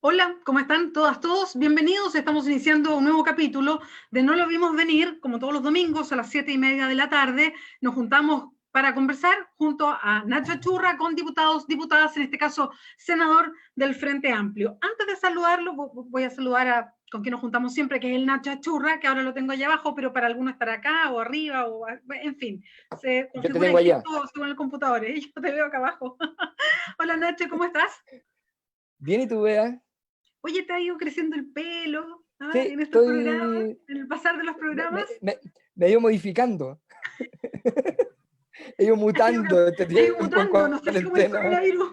Hola, ¿cómo están todas, todos? Bienvenidos, estamos iniciando un nuevo capítulo de No lo vimos venir, como todos los domingos a las 7:30 de la tarde. Nos juntamos para conversar junto a Nacho Achurra con diputados, diputadas, en este caso senador del Frente Amplio. Antes de saludarlo, voy a saludar a con quien nos juntamos siempre, que es el Nacho Achurra, que ahora lo tengo allá abajo, pero para algunos estará acá o arriba, o en fin, se Yo te configura tengo allá. distinto según el computador, ¿eh? Yo te veo acá abajo. Hola Nacho, ¿cómo estás? Bien, ¿y tú, Bea? Oye, ¿te ha ido creciendo el pelo Sí, en estos programas, estoy. en el pasar de los Me, programas? me, me- me he ido modificando. He ido ¿Has ido, mutando este has ido tiempo en mutando? No sé si como el cuarentena. coronavirus.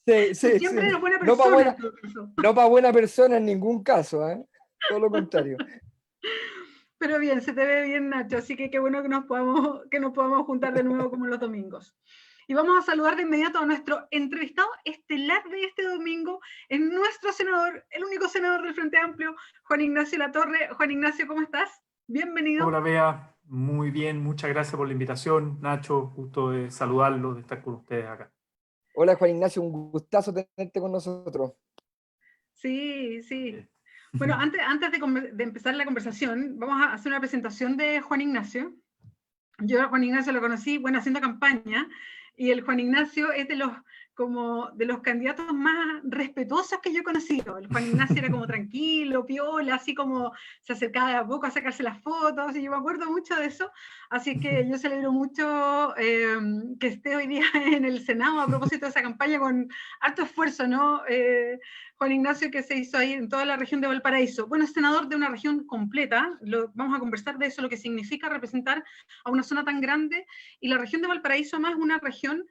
Sí, sí, Tú sí, siempre sí. eres buena No para persona en buena, todo caso. no para buena persona en ningún caso, ¿eh? Todo lo contrario. Pero bien, se te ve bien, Nacho, así que qué bueno que nos podamos juntar de nuevo como los domingos. Y vamos a saludar de inmediato a nuestro entrevistado estelar de este domingo, es nuestro senador, el único senador del Frente Amplio, Juan Ignacio Latorre. Juan Ignacio, ¿cómo estás? Bienvenido. Hola Bea, muy bien, muchas gracias por la invitación. Nacho, gusto de saludarlos, de estar con ustedes acá. Hola, Juan Ignacio, un gustazo tenerte con nosotros. Sí, sí. Bien. Bueno, antes de empezar la conversación, vamos a hacer una presentación de Juan Ignacio. Yo a Juan Ignacio lo conocí, bueno, haciendo campaña, y el Juan Ignacio es de los candidatos más respetuosos que yo he conocido. El Juan Ignacio era como tranquilo, piola, así como se acercaba de a poco a sacarse las fotos, y yo me acuerdo mucho de eso. Así que yo celebro mucho que esté hoy día en el Senado a propósito de esa campaña con harto esfuerzo, ¿no? Juan Ignacio, que se hizo ahí en toda la región de Valparaíso. Bueno, es senador de una región completa, vamos a conversar de eso, lo que significa representar a una zona tan grande, y la región de Valparaíso además es una región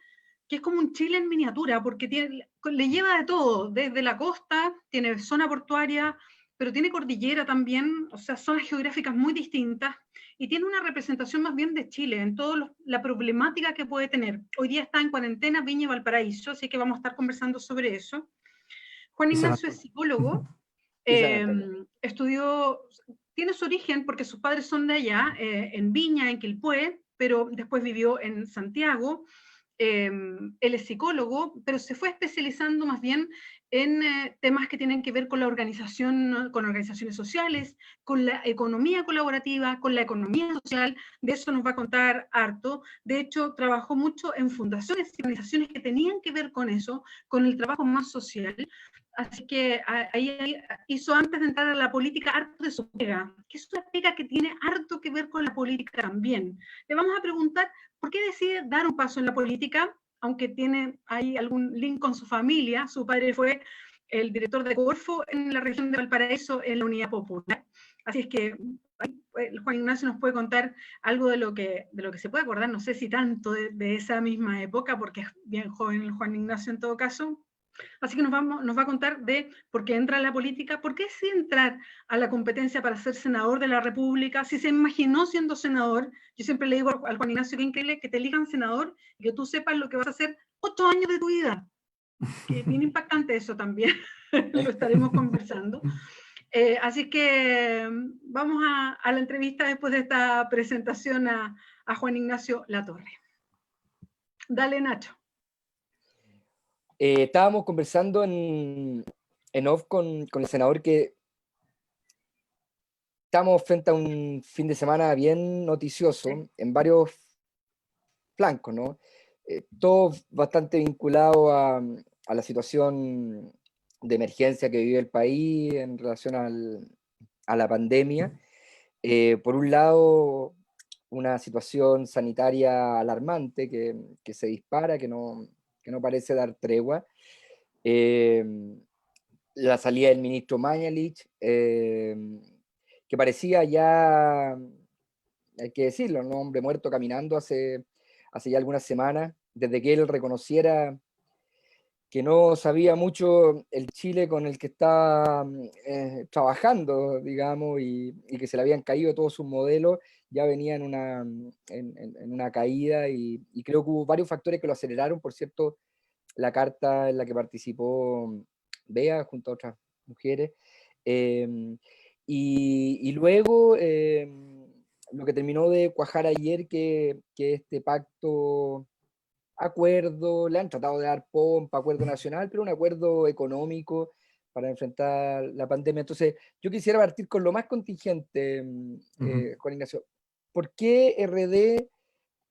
que es como un Chile en miniatura, porque le lleva de todo, desde la costa, tiene zona portuaria, pero tiene cordillera también, o sea, zonas geográficas muy distintas, y tiene una representación más bien de Chile, en toda la problemática que puede tener. Hoy día está en cuarentena Viña y Valparaíso, así que vamos a estar conversando sobre eso. Juan Y San Ignacio es Antonio. psicólogo, Y San eh, Antonio. estudió, tiene su origen porque sus padres son de allá, en Viña, en Quilpué, pero después vivió en Santiago. Él es psicólogo, pero se fue especializando más bien en temas que tienen que ver con la organización, ¿no? Con organizaciones sociales, con la economía colaborativa, con la economía social. De eso nos va a contar harto. De hecho, trabajó mucho en fundaciones y organizaciones que tenían que ver con eso, con el trabajo más social. Así que ahí hizo, antes de entrar a la política, harto de su pega, que es una pega que tiene harto que ver con la política también. Le vamos a preguntar por qué decide dar un paso en la política, aunque tiene ahí algún link con su familia. Su padre fue el director de Corfo en la región de Valparaíso, en la Unidad Popular. Así es que Juan Ignacio nos puede contar algo de lo que se puede acordar, no sé si tanto de esa misma época, porque es bien joven el Juan Ignacio en todo caso. Así que nos va a contar de por qué entra a la política, por qué sí entrar a la competencia para ser senador de la República, si se imaginó siendo senador. Yo siempre le digo al Juan Ignacio que es increíble que te elijan senador y que tú sepas lo que vas a hacer 8 años de tu vida, que es bien impactante eso también, lo estaremos conversando. Así que vamos a la entrevista después de esta presentación a Juan Ignacio Latorre. Dale, Nacho. Estábamos conversando en off con el senador que estamos frente a un fin de semana bien noticioso Sí. en varios flancos, ¿no? Todo bastante vinculado a la situación de emergencia que vive el país en relación a la pandemia. Por un lado, una situación sanitaria alarmante que se dispara, que no parece dar tregua. Eh, la salida del ministro Mañalich, que parecía ya, hay que decirlo, un hombre muerto caminando hace ya algunas semanas, desde que él reconociera que no sabía mucho el Chile con el que está trabajando, digamos, y que se le habían caído todos sus modelos, ya venía en una caída, y creo que hubo varios factores que lo aceleraron. Por cierto, la carta en la que participó Bea junto a otras mujeres, eh, y luego lo que terminó de cuajar ayer, que este pacto, acuerdo, le han tratado de dar pompa, acuerdo nacional, pero un acuerdo económico para enfrentar la pandemia. Entonces, yo quisiera partir con lo más contingente, Juan Ignacio. ¿Por qué RD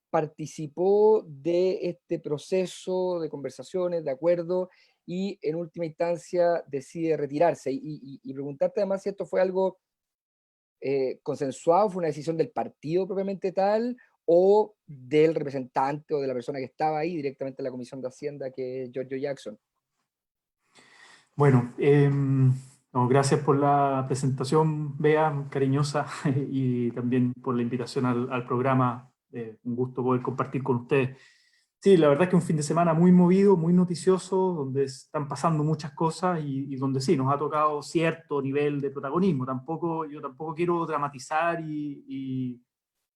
participó de este proceso de conversaciones, de acuerdo, y en última instancia decide retirarse? Y preguntarte además si esto fue algo consensuado, fue una decisión del partido propiamente tal, o del representante o de la persona que estaba ahí directamente en la Comisión de Hacienda, que es Giorgio Jackson. Bueno, no, gracias por la presentación, Bea, cariñosa, y también por la invitación al programa. Un gusto poder compartir con ustedes. Sí, la verdad es que un fin de semana muy movido, muy noticioso, donde están pasando muchas cosas y donde sí, nos ha tocado cierto nivel de protagonismo. Yo tampoco quiero dramatizar y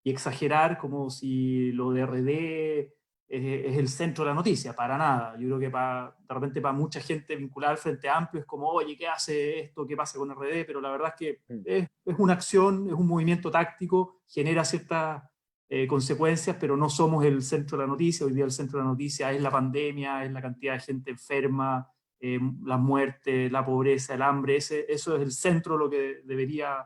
exagerar como si lo de RD es el centro de la noticia, para nada. Yo creo que de repente para mucha gente vinculada al Frente Amplio es como, oye, ¿qué hace esto? ¿Qué pasa con RD? Pero la verdad es que es una acción, es un movimiento táctico, genera ciertas consecuencias, pero no somos el centro de la noticia. Hoy día el centro de la noticia es la pandemia, es la cantidad de gente enferma, la muerte, la pobreza, el hambre. Eso es el centro, lo que debería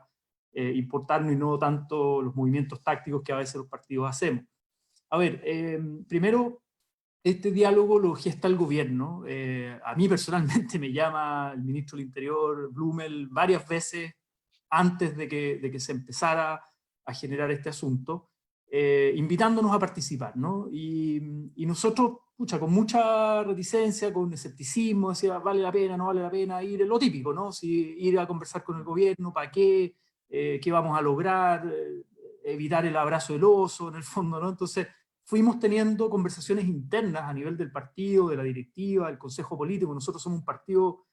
importarnos, y no tanto los movimientos tácticos que a veces los partidos hacemos. A ver, primero, este diálogo lo gesta el gobierno. A mí personalmente me llama el ministro del Interior, Blumel, varias veces antes de que se empezara a generar este asunto, invitándonos a participar, ¿no? Y nosotros, pucha, con mucha reticencia, con escepticismo, decía, vale la pena, no vale la pena ir, lo típico, ¿no? Si ir a conversar con el gobierno, ¿para qué? ¿Qué vamos a lograr? Evitar el abrazo del oso, en el fondo, ¿no? Entonces, fuimos teniendo conversaciones internas a nivel del partido, de la directiva, del consejo político. Nosotros somos un partido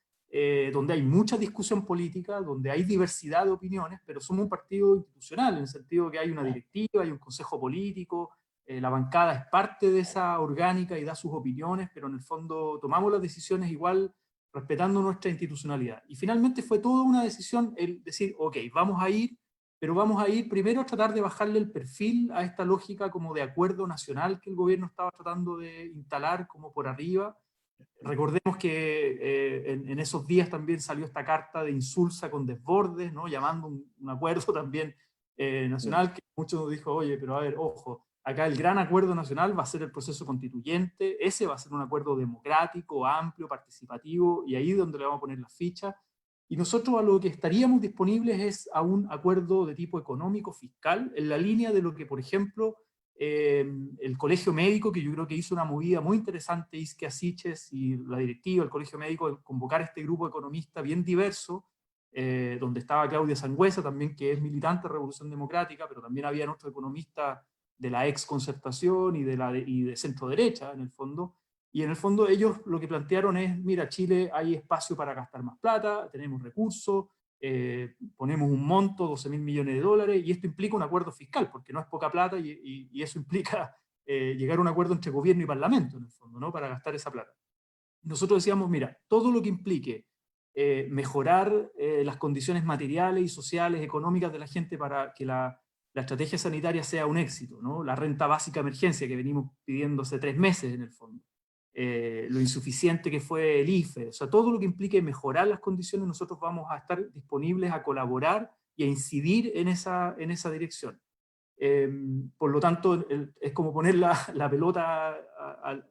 donde hay mucha discusión política, donde hay diversidad de opiniones, pero somos un partido institucional, en el sentido que hay una directiva, hay un consejo político, la bancada es parte de esa orgánica y da sus opiniones, pero en el fondo tomamos las decisiones igual respetando nuestra institucionalidad. Y finalmente fue toda una decisión el decir, ok, vamos a ir, pero vamos a ir primero a tratar de bajarle el perfil a esta lógica como de acuerdo nacional que el gobierno estaba tratando de instalar como por arriba. Recordemos que en esos días también salió esta carta de insulsa con desbordes, ¿no? Llamando un acuerdo también nacional, que muchos nos dijo, oye, pero a ver, ojo, acá el gran acuerdo nacional va a ser el proceso constituyente, ese va a ser un acuerdo democrático, amplio, participativo, y ahí es donde le vamos a poner las fichas. Y nosotros a lo que estaríamos disponibles es a un acuerdo de tipo económico, fiscal, en la línea de lo que, por ejemplo, el Colegio Médico, que yo creo que hizo una movida muy interesante, Isquia Siches y la directiva del Colegio Médico, de convocar este grupo de economistas bien diverso, donde estaba Claudia Sangüesa también, que es militante de Revolución Democrática, pero también había otros economistas de la ex Concertación y de centro derecha, en el fondo. Y en el fondo ellos lo que plantearon es, mira, Chile hay espacio para gastar más plata, tenemos recursos, ponemos un monto, 12.000 millones de dólares, y esto implica un acuerdo fiscal, porque no es poca plata, y eso implica llegar a un acuerdo entre gobierno y parlamento, en el fondo, ¿no? Para gastar esa plata. Nosotros decíamos, mira, todo lo que implique mejorar las condiciones materiales y sociales, económicas de la gente para que la estrategia sanitaria sea un éxito, ¿no? La renta básica de emergencia que venimos pidiendo hace 3 meses, en el fondo. Lo insuficiente que fue el IFE, o sea, todo lo que implique mejorar las condiciones, nosotros vamos a estar disponibles a colaborar y a incidir en esa dirección. Por lo tanto, es como poner la pelota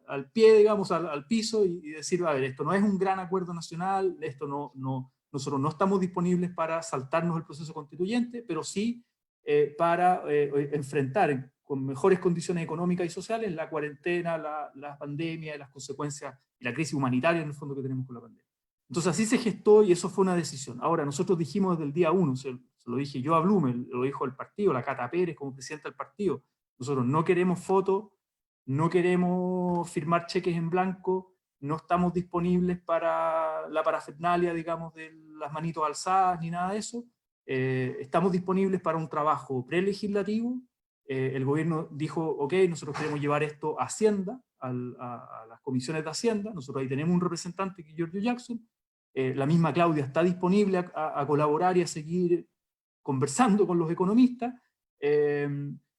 al pie, digamos, al piso, y decir, a ver, esto no es un gran acuerdo nacional, nosotros no estamos disponibles para saltarnos el proceso constituyente, pero sí para enfrentar con mejores condiciones económicas y sociales la cuarentena, la pandemia y las consecuencias, y la crisis humanitaria en el fondo que tenemos con la pandemia. Entonces así se gestó y eso fue una decisión. Ahora, nosotros dijimos desde el día 1, se lo dije yo a Blumel, lo dijo el partido, la Cata Pérez como presidenta del partido, nosotros no queremos fotos, no queremos firmar cheques en blanco, no estamos disponibles para la parafernalia, digamos, de las manitos alzadas ni nada de eso. Estamos disponibles para un trabajo prelegislativo. El gobierno dijo, ok, nosotros queremos llevar esto a Hacienda, a las comisiones de Hacienda, nosotros ahí tenemos un representante que es Giorgio Jackson, la misma Claudia está disponible a colaborar y a seguir conversando con los economistas,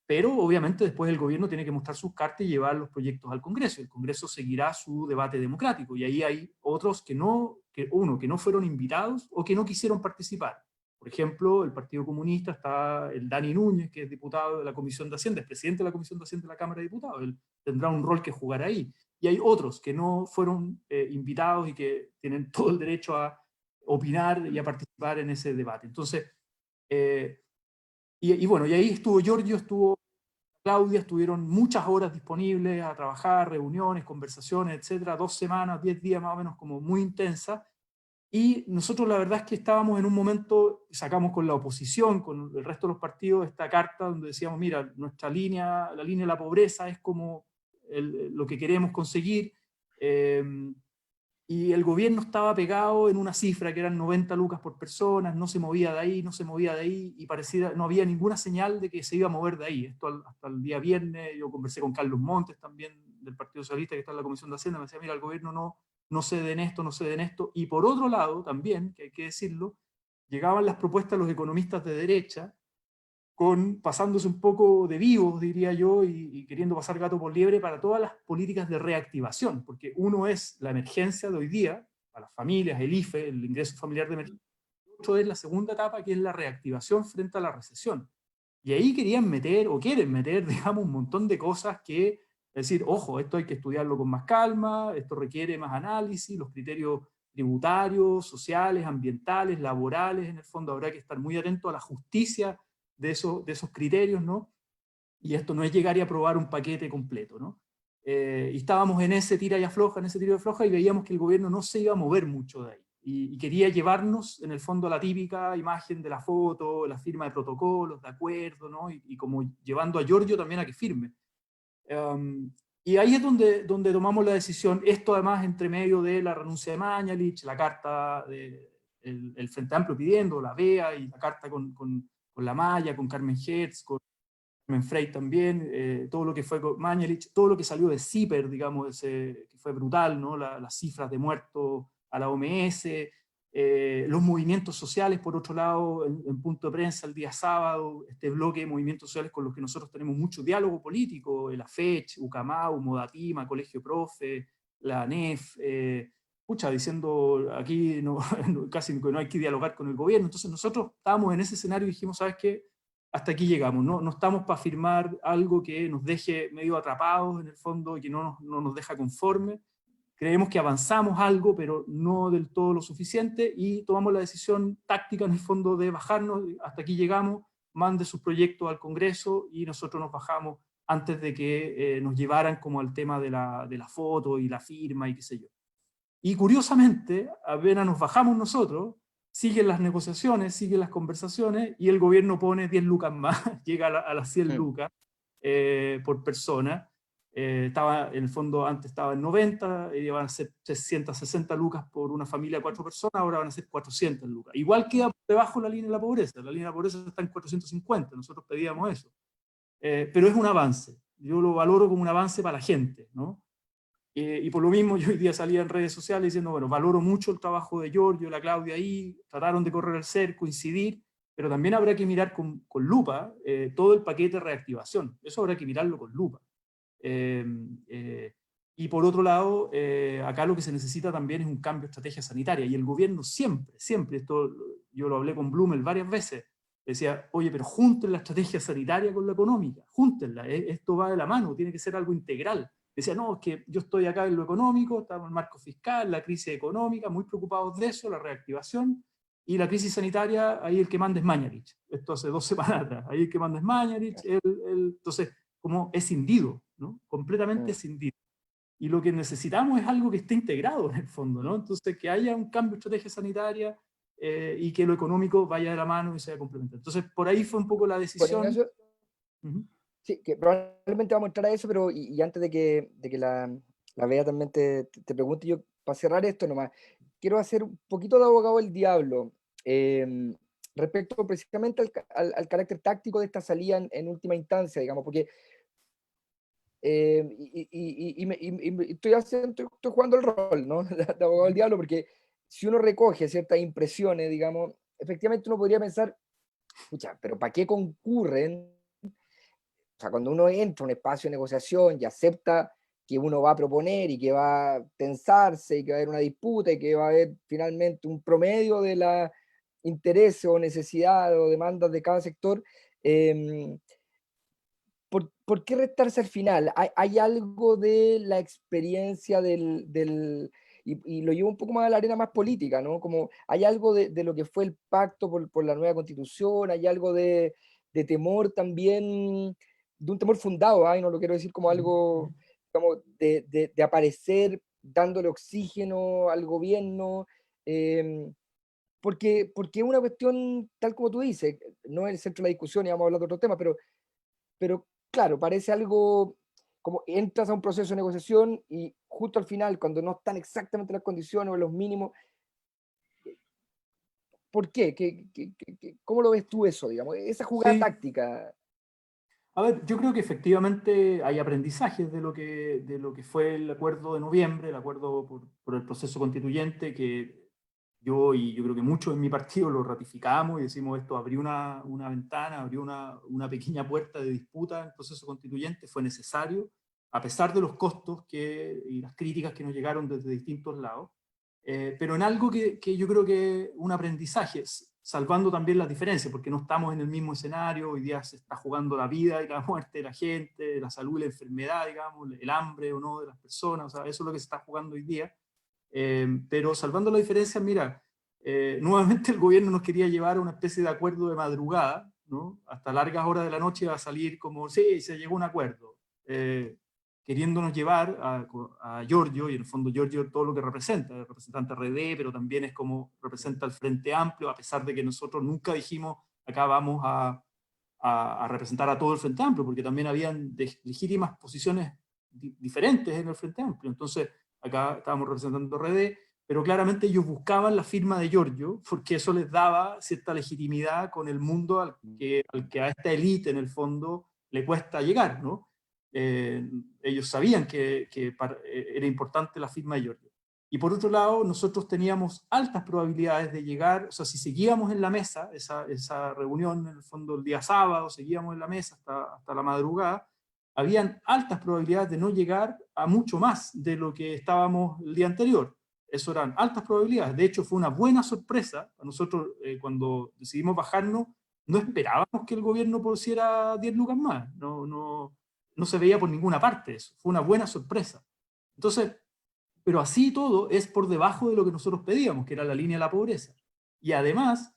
pero obviamente después el gobierno tiene que mostrar sus cartas y llevar los proyectos al Congreso. El Congreso seguirá su debate democrático, y ahí hay otros que no que no fueron invitados o que no quisieron participar. Por ejemplo, el Partido Comunista está el Dani Núñez, que es diputado de la Comisión de Hacienda, es presidente de la Comisión de Hacienda de la Cámara de Diputados, él tendrá un rol que jugar ahí. Y hay otros que no fueron invitados y que tienen todo el derecho a opinar y a participar en ese debate. Entonces, bueno, y ahí estuvo Giorgio, estuvo Claudia, estuvieron muchas horas disponibles a trabajar, reuniones, conversaciones, etcétera, 2 semanas, 10 días más o menos, como muy intensa. Y nosotros la verdad es que estábamos en un momento, sacamos con la oposición, con el resto de los partidos, esta carta donde decíamos, mira, nuestra línea, la línea de la pobreza es como lo que queremos conseguir, y el gobierno estaba pegado en una cifra que eran 90 lucas por persona, no se movía de ahí, no se movía de ahí, y parecía, no había ninguna señal de que se iba a mover de ahí. Esto hasta el día viernes, yo conversé con Carlos Montes también, del Partido Socialista, que está en la Comisión de Hacienda, me decía, mira, el gobierno no cede en esto, no cede en esto. Y por otro lado, también, que hay que decirlo, llegaban las propuestas de los economistas de derecha, pasándose un poco de vivos, diría yo, y queriendo pasar gato por liebre para todas las políticas de reactivación, porque uno es la emergencia de hoy día, a las familias, el IFE, el ingreso familiar de emergencia, otro es la segunda etapa, que es la reactivación frente a la recesión. Y ahí querían meter, o quieren meter, digamos, un montón de cosas que, es decir, ojo, esto hay que estudiarlo con más calma, esto requiere más análisis, los criterios tributarios, sociales, ambientales, laborales, en el fondo habrá que estar muy atento a la justicia de esos criterios, ¿no? Y esto no es llegar y aprobar un paquete completo, ¿no? Y estábamos en ese tira y afloja, y veíamos que el gobierno no se iba a mover mucho de ahí. Y quería llevarnos, en el fondo, a la típica imagen de la foto, la firma de protocolos, de acuerdo, ¿no? Y como llevando a Giorgio también a que firme. Y ahí es donde tomamos la decisión, esto además entre medio de la renuncia de Mañalich, la carta del Frente Amplio pidiendo, la BEA, y la carta con la Maya, con Carmen Hertz, con Carmen Frey también, todo lo que fue con Mañalich, todo lo que salió de CIPER, digamos, que fue brutal, ¿no? Las cifras de muertos a la OMS, los movimientos sociales, por otro lado, en punto de prensa el día sábado, este bloque de movimientos sociales con los que nosotros tenemos mucho diálogo político, la FECH, UCAMAU, Modatima, Colegio Profe, la ANEF, diciendo aquí casi que no hay que dialogar con el gobierno. Entonces nosotros estábamos en ese escenario y dijimos, ¿sabes qué? Hasta aquí llegamos, no estamos para firmar algo que nos deje medio atrapados en el fondo y que no nos deja conformes. Creemos que avanzamos algo, pero no del todo lo suficiente, y tomamos la decisión táctica en el fondo de bajarnos, hasta aquí llegamos, mande sus proyectos al Congreso, y nosotros nos bajamos antes de que nos llevaran como al tema de la foto y la firma y qué sé yo. Y curiosamente, apenas nos bajamos nosotros, siguen las negociaciones, siguen las conversaciones, y el gobierno pone 10 lucas más, llega a las 100 lucas por persona. Estaba, en el fondo, antes estaba en 90, iban a ser 360 lucas por una familia de 4 personas, ahora van a ser 400 lucas. Igual queda por debajo la línea de la pobreza está en 450, nosotros pedíamos eso. Pero es un avance, yo lo valoro como un avance para la gente, ¿no? Y por lo mismo yo hoy día salía en redes sociales diciendo, bueno, valoro mucho el trabajo de Giorgio, la Claudia ahí, trataron de correr el cerco, incidir, pero también habrá que mirar con lupa todo el paquete de reactivación, eso habrá que mirarlo con lupa. Y por otro lado, acá lo que se necesita también es un cambio de estrategia sanitaria, y el gobierno siempre, esto yo lo hablé con Blumel varias veces, decía, oye, pero junten la estrategia sanitaria con la económica, júntenla, esto va de la mano, tiene que ser algo integral. Decía, no, es que yo estoy acá en lo económico, estamos en el marco fiscal, la crisis económica, muy preocupados de eso, la reactivación, y la crisis sanitaria, ahí el que manda es Mañalich. Esto hace 2 semanas atrás, ahí el que manda es Mañalich, entonces, como escindido, ¿no? Completamente escindido. Y lo que necesitamos es algo que esté integrado en el fondo, ¿no? Entonces, que haya un cambio de estrategia sanitaria y que lo económico vaya de la mano y sea complementario. Entonces, por ahí fue un poco la decisión. Bueno, Ignacio, sí, que probablemente vamos a entrar a eso, pero y antes de que la Bea también te pregunte, yo para cerrar esto nomás, quiero hacer un poquito de abogado del diablo respecto precisamente al carácter táctico de esta salida en última instancia, digamos, porque estoy jugando el rol, ¿no? de abogado del diablo, porque si uno recoge ciertas impresiones, digamos, efectivamente uno podría pensar, escucha, pero ¿para qué concurren? O sea, cuando uno entra a un espacio de negociación y acepta que uno va a proponer y que va a tensarse y que va a haber una disputa y que va a haber finalmente un promedio de la intereses o necesidades o demandas de cada sector. eh, ¿Por qué restarse al final? ¿Hay algo de la experiencia y lo llevo un poco más a la arena más política, ¿no? Como hay algo de lo que fue el pacto por la nueva constitución, hay algo de temor también, de un temor fundado, ¿ah? Y no lo quiero decir como algo, como de aparecer dándole oxígeno al gobierno, porque es una cuestión, tal como tú dices, no es el centro de la discusión y vamos a hablar de otro tema, pero claro, parece algo como entras a un proceso de negociación y justo al final, cuando no están exactamente las condiciones o los mínimos, ¿por qué? ¿Cómo lo ves tú eso, digamos? Esa jugada Sí, táctica. a ver, yo creo que efectivamente hay aprendizajes de lo que fue el acuerdo de noviembre, el acuerdo por el proceso constituyente, que yo creo que muchos en mi partido lo ratificamos y decimos esto abrió una ventana, abrió una pequeña puerta de disputa en el proceso constituyente, fue necesario, a pesar de los costos y las críticas que nos llegaron desde distintos lados, pero en algo que yo creo que un aprendizaje, salvando también las diferencias, porque no estamos en el mismo escenario, hoy día se está jugando la vida y la muerte de la gente, la salud y la enfermedad, digamos, el hambre o no de las personas, o sea, eso es lo que se está jugando hoy día. Pero salvando las diferencias, mira, nuevamente el gobierno nos quería llevar a una especie de acuerdo de madrugada, ¿no? Hasta largas horas de la noche va a salir como, sí, se llegó a un acuerdo, queriéndonos llevar a Giorgio, y en el fondo Giorgio todo lo que representa, el representante RD, pero también es como representa el Frente Amplio, a pesar de que nosotros nunca dijimos, acá vamos a representar a todo el Frente Amplio, porque también habían legítimas posiciones diferentes en el Frente Amplio. Entonces, acá estábamos representando RD, pero claramente ellos buscaban la firma de Giorgio, porque eso les daba cierta legitimidad con el mundo al que a esta élite, en el fondo, le cuesta llegar, ¿no? Ellos sabían que era importante la firma de Giorgio. Y por otro lado, nosotros teníamos altas probabilidades de llegar, o sea, si seguíamos en la mesa, esa reunión en el fondo el día sábado, seguíamos en la mesa hasta la madrugada, habían altas probabilidades de no llegar a mucho más de lo que estábamos el día anterior. Eso eran altas probabilidades. De hecho, fue una buena sorpresa. A nosotros, cuando decidimos bajarnos, no esperábamos que el gobierno pusiera 10 lucas más. No se veía por ninguna parte eso. Fue una buena sorpresa. Entonces, pero así todo es por debajo de lo que nosotros pedíamos, que era la línea de la pobreza. Y además,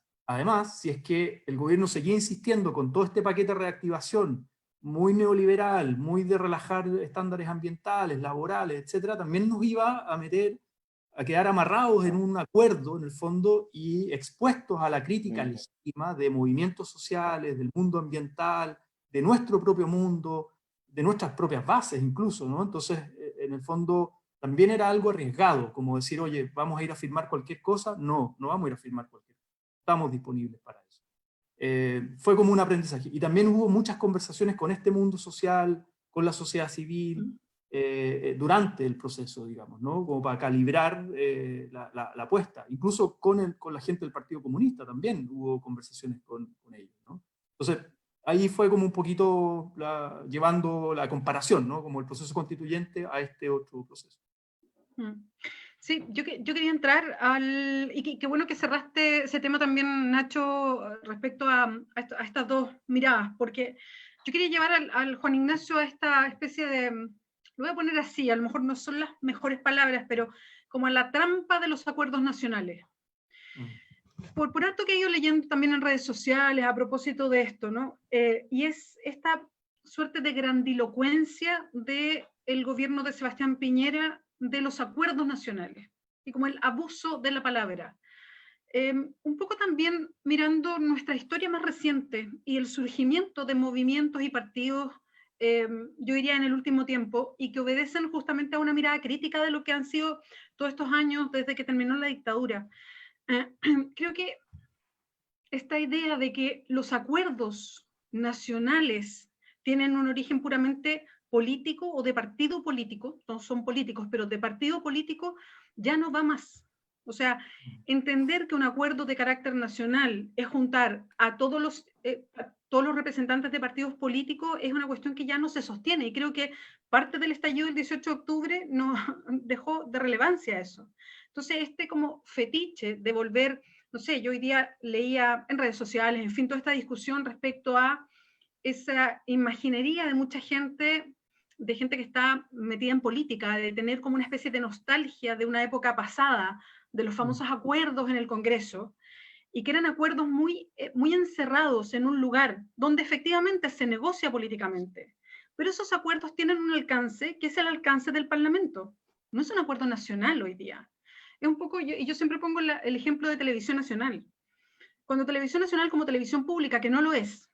si es que el gobierno seguía insistiendo con todo este paquete de reactivación muy neoliberal, muy de relajar estándares ambientales, laborales, etcétera, también nos iba a quedar amarrados en un acuerdo, en el fondo, y expuestos a la crítica legítima de movimientos sociales, del mundo ambiental, de nuestro propio mundo, de nuestras propias bases incluso, ¿no? Entonces, en el fondo, también era algo arriesgado, como decir, oye, ¿vamos a ir a firmar cualquier cosa? No, no vamos a ir a firmar cualquier cosa. Estamos disponibles para eso. Fue como un aprendizaje. Y también hubo muchas conversaciones con este mundo social, con la sociedad civil, durante el proceso, digamos, ¿no? Como para calibrar la apuesta. Incluso con la gente del Partido Comunista también hubo conversaciones con ellos, ¿no? Entonces, ahí fue como un poquito llevando la comparación, ¿no? Como el proceso constituyente a este otro proceso. Sí, yo quería entrar y qué bueno que cerraste ese tema también, Nacho, respecto a estas dos miradas, porque yo quería llevar al Juan Ignacio a esta especie de, lo voy a poner así, a lo mejor no son las mejores palabras, pero como a la trampa de los acuerdos nacionales. Por alto que he ido leyendo también en redes sociales a propósito de esto, ¿no? Y es esta suerte de grandilocuencia del gobierno de Sebastián Piñera de los acuerdos nacionales y como el abuso de la palabra. Un poco también mirando nuestra historia más reciente y el surgimiento de movimientos y partidos, yo diría en el último tiempo, y que obedecen justamente a una mirada crítica de lo que han sido todos estos años desde que terminó la dictadura. Creo que esta idea de que los acuerdos nacionales tienen un origen puramente político o de partido político, no son políticos, pero de partido político, ya no va más. O sea, entender que un acuerdo de carácter nacional es juntar a todos los todos los representantes de partidos políticos es una cuestión que ya no se sostiene, y creo que parte del estallido del 18 de octubre no dejó de relevancia eso. Entonces, este como fetiche de volver, no sé, yo hoy día leía en redes sociales, en fin, toda esta discusión respecto a esa imaginería de gente que está metida en política, de tener como una especie de nostalgia de una época pasada, de los famosos acuerdos en el Congreso, y que eran acuerdos muy encerrados en un lugar donde efectivamente se negocia políticamente. Pero esos acuerdos tienen un alcance que es el alcance del Parlamento. No es un acuerdo nacional hoy día. Es un poco, y yo siempre pongo el ejemplo de Televisión Nacional. Cuando Televisión Nacional como televisión pública, que no lo es,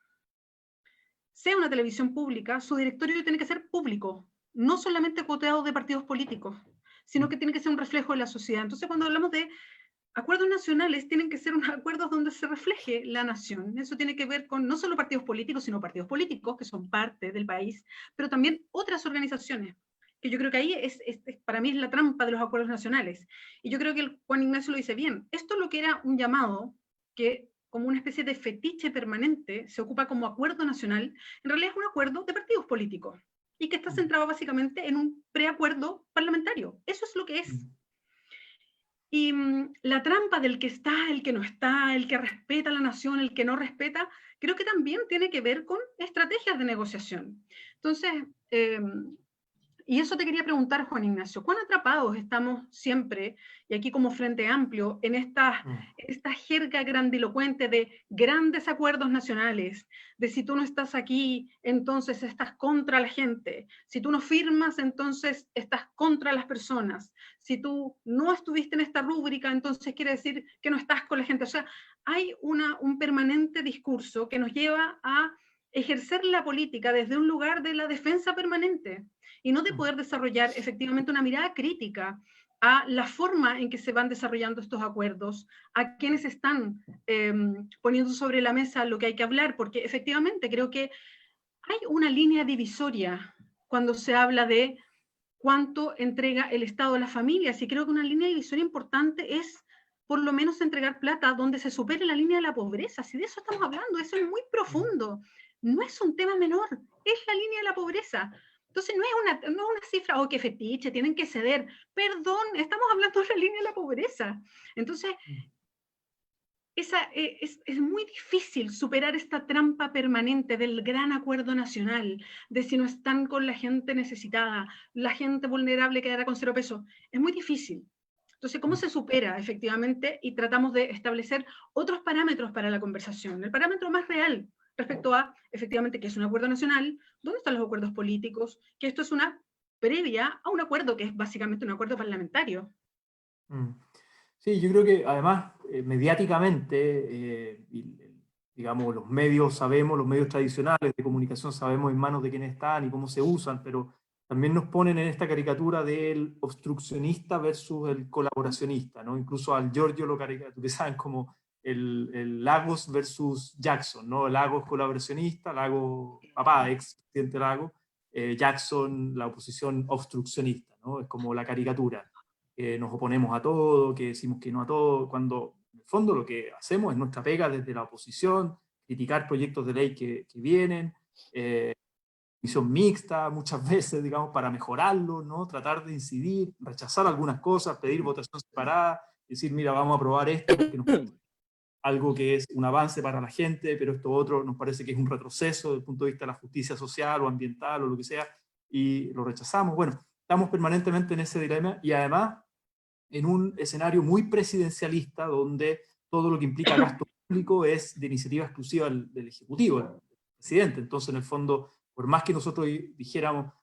sea una televisión pública, su directorio tiene que ser público, no solamente coteado de partidos políticos, sino que tiene que ser un reflejo de la sociedad. Entonces, cuando hablamos de acuerdos nacionales, tienen que ser unos acuerdos donde se refleje la nación. Eso tiene que ver con no solo partidos políticos, sino partidos políticos que son parte del país, pero también otras organizaciones, que yo creo que ahí para mí es la trampa de los acuerdos nacionales. Y yo creo que el Juan Ignacio lo dice bien. Esto es lo que era un llamado, que como una especie de fetiche permanente se ocupa como acuerdo nacional, en realidad es un acuerdo de partidos políticos, y que está centrado básicamente en un preacuerdo parlamentario. Eso es lo que es. Y la trampa del que está, el que no está, el que respeta a la nación, el que no respeta, creo que también tiene que ver con estrategias de negociación. Entonces, y eso te quería preguntar, Juan Ignacio, ¿cuán atrapados estamos siempre, y aquí como Frente Amplio, en esta jerga grandilocuente de grandes acuerdos nacionales, de si tú no estás aquí, entonces estás contra la gente, si tú no firmas, entonces estás contra las personas, si tú no estuviste en esta rúbrica, entonces quiere decir que no estás con la gente? O sea, hay un permanente discurso que nos lleva a ejercer la política desde un lugar de la defensa permanente, y no de poder desarrollar efectivamente una mirada crítica a la forma en que se van desarrollando estos acuerdos, a quienes están poniendo sobre la mesa lo que hay que hablar, porque efectivamente creo que hay una línea divisoria cuando se habla de cuánto entrega el Estado a las familias, y creo que una línea divisoria importante es por lo menos entregar plata donde se supere la línea de la pobreza. Si de eso estamos hablando, eso es muy profundo, no es un tema menor, es la línea de la pobreza. Entonces no es una cifra, oh, qué fetiche, tienen que ceder. Perdón, estamos hablando de la línea de la pobreza. Entonces, es muy difícil superar esta trampa permanente del gran acuerdo nacional, de si no están con la gente necesitada, la gente vulnerable quedará con 0 pesos. Es muy difícil. Entonces, ¿cómo se supera efectivamente? Y tratamos de establecer otros parámetros para la conversación. El parámetro más real respecto a, efectivamente, que es un acuerdo nacional, dónde están los acuerdos políticos, que esto es una previa a un acuerdo que es básicamente un acuerdo parlamentario. Sí, yo creo que además, mediáticamente, digamos, los medios sabemos, los medios tradicionales de comunicación sabemos en manos de quiénes están y cómo se usan, pero también nos ponen en esta caricatura del obstruccionista versus el colaboracionista, ¿no? Incluso al Giorgio lo caricaturizaban como el Lagos versus Jackson, ¿no? Lagos colaboracionista, Lagos, papá, ex presidente Lagos, Jackson, la oposición obstruccionista, ¿no? Es como la caricatura. Que nos oponemos a todo, que decimos que no a todo, cuando en el fondo lo que hacemos es nuestra pega desde la oposición, criticar proyectos de ley que vienen, visión mixta muchas veces, digamos, para mejorarlo, ¿no? Tratar de incidir, rechazar algunas cosas, pedir votación separada, decir, mira, vamos a aprobar esto porque nos parece algo que es un avance para la gente, pero esto otro nos parece que es un retroceso desde el punto de vista de la justicia social o ambiental o lo que sea, y lo rechazamos. Bueno, estamos permanentemente en ese dilema, y además en un escenario muy presidencialista donde todo lo que implica gasto público es de iniciativa exclusiva del Ejecutivo, del presidente. Entonces, en el fondo, por más que nosotros quisiéramos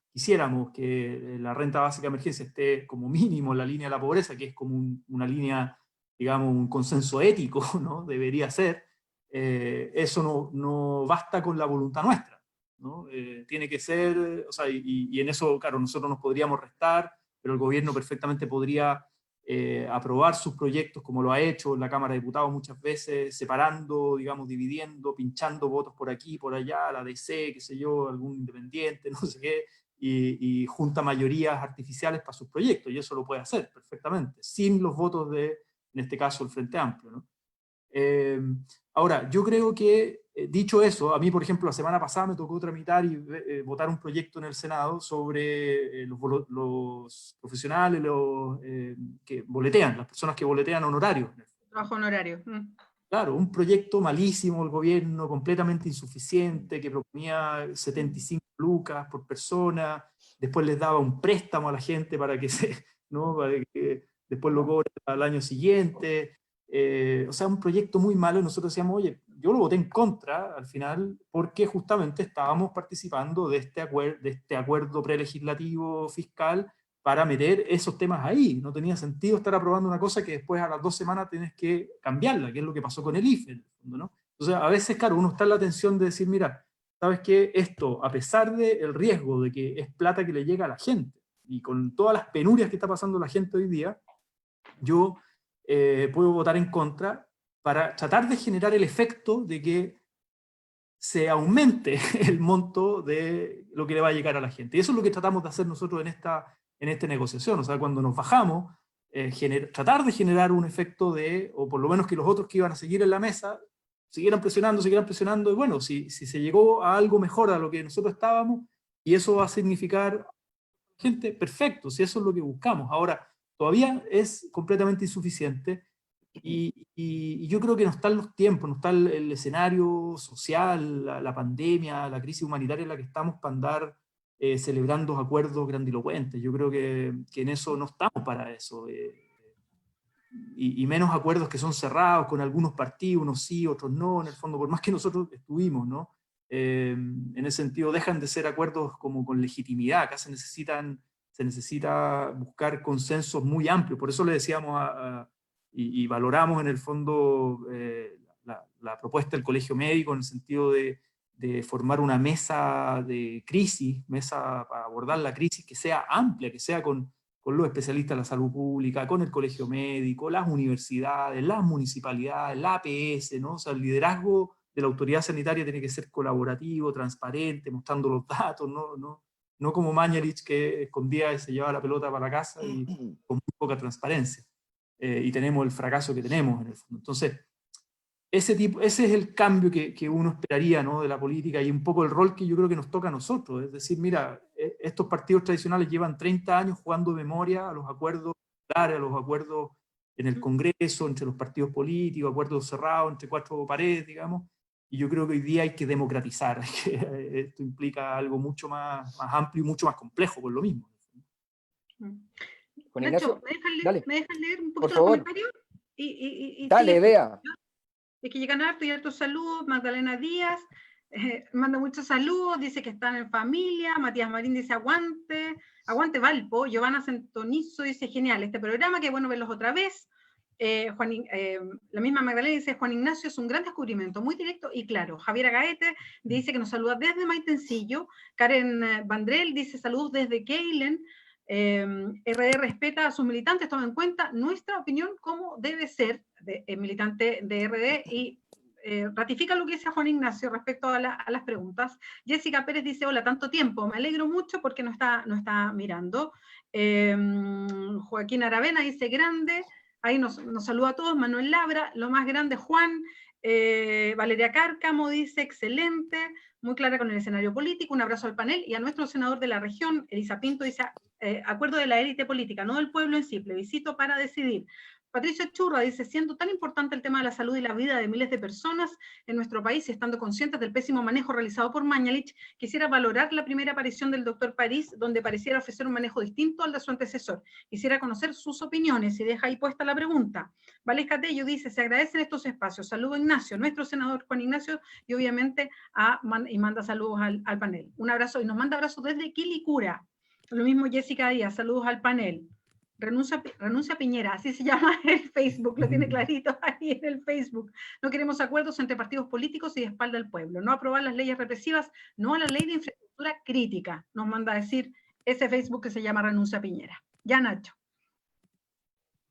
que la renta básica de emergencia esté como mínimo en la línea de la pobreza, que es como una línea, digamos, un consenso ético, ¿no? Debería ser, eso no basta con la voluntad nuestra, ¿no? Tiene que ser, o sea, y en eso, claro, nosotros nos podríamos restar, pero el gobierno perfectamente podría aprobar sus proyectos como lo ha hecho en la Cámara de Diputados muchas veces, separando, digamos, dividiendo, pinchando votos por aquí, por allá, la DC, qué sé yo, algún independiente, no sé qué, y junta mayorías artificiales para sus proyectos, y eso lo puede hacer perfectamente, sin los votos de, en este caso, el Frente Amplio, ¿no? Ahora, yo creo que, dicho eso, a mí, por ejemplo, la semana pasada me tocó tramitar y votar un proyecto en el Senado sobre los profesionales, que boletean, las personas que boletean honorarios. Trabajo honorario. Claro, un proyecto malísimo del gobierno, completamente insuficiente, que proponía 75 lucas por persona, después les daba un préstamo a la gente para que, ¿no? Para que después lo cobre al año siguiente. O sea, un proyecto muy malo, y nosotros decíamos, oye, yo lo voté en contra al final, porque justamente estábamos participando de este acuerdo prelegislativo fiscal para meter esos temas ahí. No tenía sentido estar aprobando una cosa que después a las 2 semanas tienes que cambiarla, que es lo que pasó con el IFE, en el fondo, ¿no? Entonces, a veces, claro, uno está en la tensión de decir, mira, ¿sabes qué? Esto, a pesar del riesgo de que es plata que le llega a la gente, y con todas las penurias que está pasando la gente hoy día, yo puedo votar en contra para tratar de generar el efecto de que se aumente el monto de lo que le va a llegar a la gente. Y eso es lo que tratamos de hacer nosotros en esta negociación. O sea, cuando nos bajamos, tratar de generar un efecto de, o por lo menos que los otros que iban a seguir en la mesa, siguieran presionando, y bueno, si se llegó a algo mejor a lo que nosotros estábamos, y eso va a significar gente, perfecto, si eso es lo que buscamos. Ahora, todavía es completamente insuficiente, y yo creo que no están los tiempos, no está el escenario social, la pandemia, la crisis humanitaria en la que estamos para andar celebrando acuerdos grandilocuentes. Yo creo que en eso no estamos para eso. Y menos acuerdos que son cerrados con algunos partidos, unos sí, otros no, en el fondo, por más que nosotros estuvimos, ¿no? En ese sentido, dejan de ser acuerdos como con legitimidad. Acá se necesita buscar consensos muy amplios. Por eso le decíamos y valoramos en el fondo la propuesta del Colegio Médico en el sentido de formar una mesa de crisis, mesa para abordar la crisis que sea amplia, que sea con los especialistas de la salud pública, con el Colegio Médico, las universidades, las municipalidades, la APS, ¿no? O sea, el liderazgo de la autoridad sanitaria tiene que ser colaborativo, transparente, mostrando los datos, no como Mañalich, que escondía y se llevaba la pelota para la casa y con muy poca transparencia. Y tenemos el fracaso que tenemos en el fondo. Entonces, ese es el cambio que uno esperaría, ¿no? De la política, y un poco el rol que yo creo que nos toca a nosotros. Es decir, mira, estos partidos tradicionales llevan 30 años jugando memoria a los acuerdos, a los acuerdos en el Congreso, entre los partidos políticos, acuerdos cerrados entre cuatro paredes, digamos, y yo creo que hoy día hay que democratizar. Esto implica algo mucho más amplio y mucho más complejo por lo mismo. Juan Nacho, Ignacio, dale, ¿me dejas leer un por poquito los favor. comentarios? Y Dale, sigue. vea. Es que llegan harto y hartos saludos. Magdalena Díaz manda muchos saludos, dice que están en familia. Matías Marín dice aguante, aguante Valpo. Giovanna Santonizo dice genial este programa, qué bueno verlos otra vez. La misma Magdalena dice Juan Ignacio es un gran descubrimiento, muy directo y claro. Javier Agaete dice que nos saluda desde Maitencillo. Karen Vandrell dice saludos desde Keilen. RD respeta a sus militantes, toma en cuenta nuestra opinión como debe ser militante de RD y ratifica lo que dice Juan Ignacio respecto a las preguntas. Jessica Pérez dice, hola, tanto tiempo, me alegro mucho porque no está mirando. Joaquín Aravena dice, grande, ahí nos saluda a todos. Manuel Labra, lo más grande, Juan. Valeria Cárcamo dice, excelente, muy clara con el escenario político, un abrazo al panel, y a nuestro senador de la región, Elisa Pinto, dice, acuerdo de la élite política, no del pueblo en sí, plebiscito para decidir. Patricia Churra dice, siendo tan importante el tema de la salud y la vida de miles de personas en nuestro país y estando conscientes del pésimo manejo realizado por Mañalich, quisiera valorar la primera aparición del doctor París, donde pareciera ofrecer un manejo distinto al de su antecesor. Quisiera conocer sus opiniones y deja ahí puesta la pregunta. Valesca Tello dice, se agradecen estos espacios. Saludo a Ignacio, nuestro senador Juan Ignacio, y obviamente y manda saludos al panel. Un abrazo, y nos manda abrazos desde Quilicura. Lo mismo Jessica Díaz, saludos al panel. Renuncia Piñera, así se llama el Facebook, lo tiene clarito ahí en el Facebook. No queremos acuerdos entre partidos políticos y de espalda al pueblo. No aprobar las leyes represivas, no a la ley de infraestructura crítica, nos manda a decir ese Facebook que se llama Renuncia Piñera. Ya, Nacho.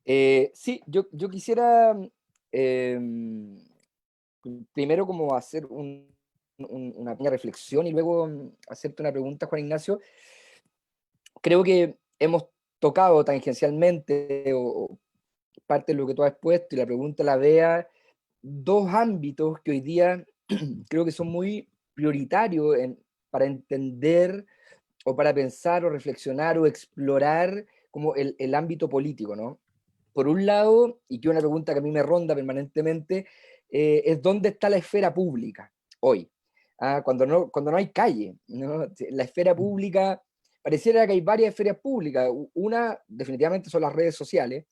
Sí, yo quisiera primero como hacer una pequeña reflexión y luego hacerte una pregunta, Juan Ignacio. Creo que hemos tocado tangencialmente o parte de lo que tú has puesto, y la pregunta la vea dos ámbitos que hoy día creo que son muy prioritarios para entender o para pensar o reflexionar o explorar como el ámbito político, ¿no? Por un lado, y que una pregunta que a mí me ronda permanentemente, es dónde está la esfera pública hoy. Cuando no hay calle, ¿no? La esfera pública, pareciera que hay varias esferas públicas. Una, definitivamente, son las redes sociales,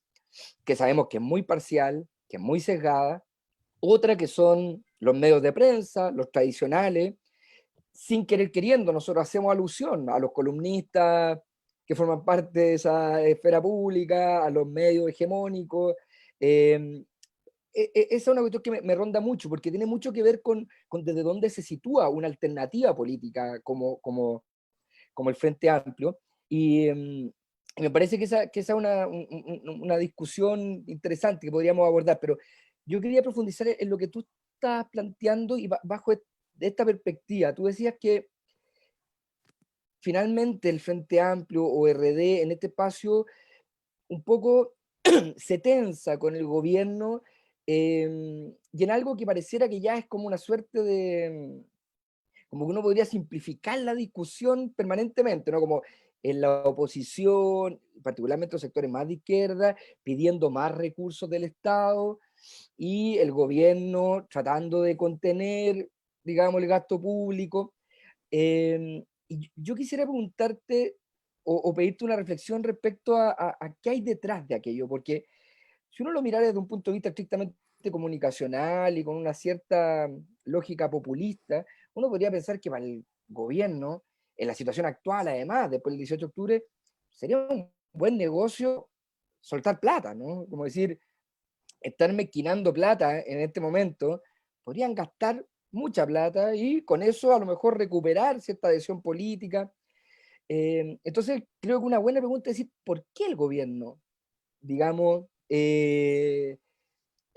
que sabemos que es muy parcial, que es muy sesgada. Otra que son los medios de prensa, los tradicionales, sin querer queriendo, nosotros hacemos alusión a los columnistas que forman parte de esa esfera pública, a los medios hegemónicos. Esa es una cuestión que me ronda mucho, porque tiene mucho que ver con desde dónde se sitúa una alternativa política como el Frente Amplio. Y me parece que esa es una discusión interesante que podríamos abordar, pero yo quería profundizar en lo que tú estás planteando y bajo esta perspectiva. Tú decías que finalmente el Frente Amplio o RD en este espacio un poco se tensa con el gobierno, y en algo que pareciera que ya es como una suerte de, como que uno podría simplificar la discusión permanentemente, ¿no? Como en la oposición, particularmente los sectores más de izquierda, pidiendo más recursos del Estado, y el gobierno tratando de contener, digamos, el gasto público. Y yo quisiera preguntarte o pedirte una reflexión respecto a qué hay detrás de aquello, porque si uno lo mirara desde un punto de vista estrictamente comunicacional y con una cierta lógica populista, uno podría pensar que para el gobierno, en la situación actual, además, después del 18 de octubre, sería un buen negocio soltar plata, ¿no? Como decir, estar mezquinando plata en este momento, podrían gastar mucha plata y con eso a lo mejor recuperar cierta adhesión política. Entonces, creo que una buena pregunta es decir, ¿por qué el gobierno, digamos, en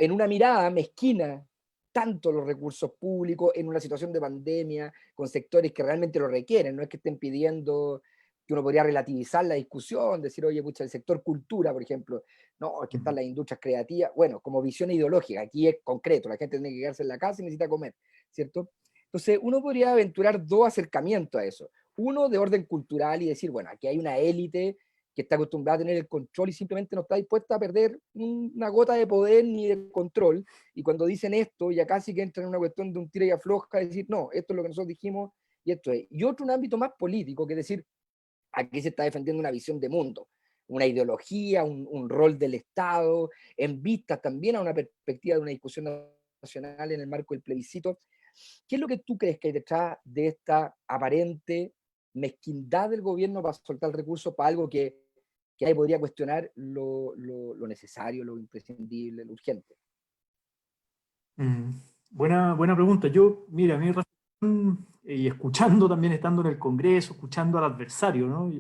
una mirada mezquina tanto los recursos públicos en una situación de pandemia, con sectores que realmente lo requieren? No es que estén pidiendo, que uno podría relativizar la discusión, decir, oye, pucha, el sector cultura, por ejemplo, no, es que están las industrias creativas, bueno, como visión ideológica, aquí es concreto, la gente tiene que quedarse en la casa y necesita comer, ¿cierto? Entonces, uno podría aventurar dos acercamientos a eso. Uno de orden cultural y decir, bueno, aquí hay una élite que está acostumbrada a tener el control y simplemente no está dispuesta a perder una gota de poder ni de control. Y cuando dicen esto, ya casi que entra en una cuestión de un tira y afloja, decir, no, esto es lo que nosotros dijimos y esto es. Y otro, un ámbito más político, que es decir, aquí se está defendiendo una visión de mundo, una ideología, un rol del Estado, en vista también a una perspectiva de una discusión nacional en el marco del plebiscito. ¿Qué es lo que tú crees que hay detrás de esta aparente mezquindad del gobierno para soltar recursos para algo que ahí podría cuestionar lo necesario, lo imprescindible, lo urgente? Mm, buena pregunta. Yo, mira, mi reflexión, y escuchando también, estando en el Congreso, escuchando al adversario, ¿no?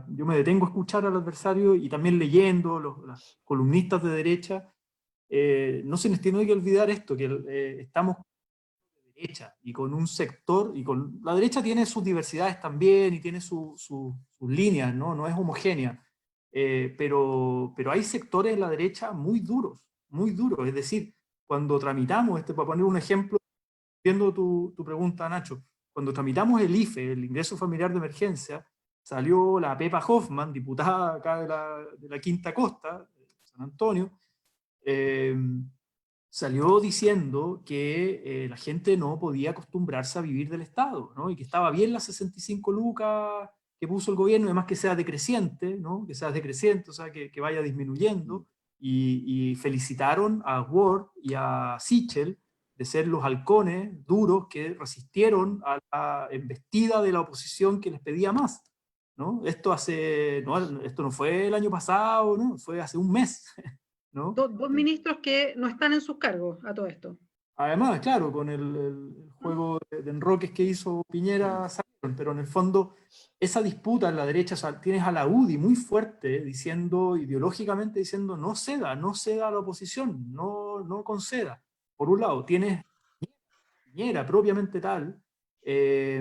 Yo me detengo a escuchar al adversario y también leyendo las columnistas de derecha. No se nos tiene que olvidar esto, que estamos de derecha y con un sector, y con la derecha tiene sus diversidades también y tiene sus líneas, ¿no? No es homogénea. Pero hay sectores en la derecha muy duros. Es decir, cuando tramitamos, para poner un ejemplo, viendo tu pregunta, Nacho, cuando tramitamos el IFE, el ingreso familiar de emergencia, salió la Pepa Hoffman, diputada acá de la Quinta Costa, de San Antonio, eh, salió diciendo que la gente no podía acostumbrarse a vivir del Estado, ¿no? Y que estaba bien las 65 lucas que puso el gobierno, además que sea decreciente, ¿no? Que sea decreciente, o sea, que vaya disminuyendo, y felicitaron a Ward y a Sichel de ser los halcones duros que resistieron a la embestida de la oposición que les pedía más, ¿no? Esto no fue el año pasado, ¿no? Fue hace un mes, ¿no? Dos ministros que no están en sus cargos a todo esto. Además, claro, con el juego de enroques que hizo Piñera salieron, pero en el fondo esa disputa en la derecha, o sea, tienes a la UDI muy fuerte diciendo, ideológicamente diciendo, no ceda a la oposición, no conceda. Por un lado, tienes Piñera propiamente tal, que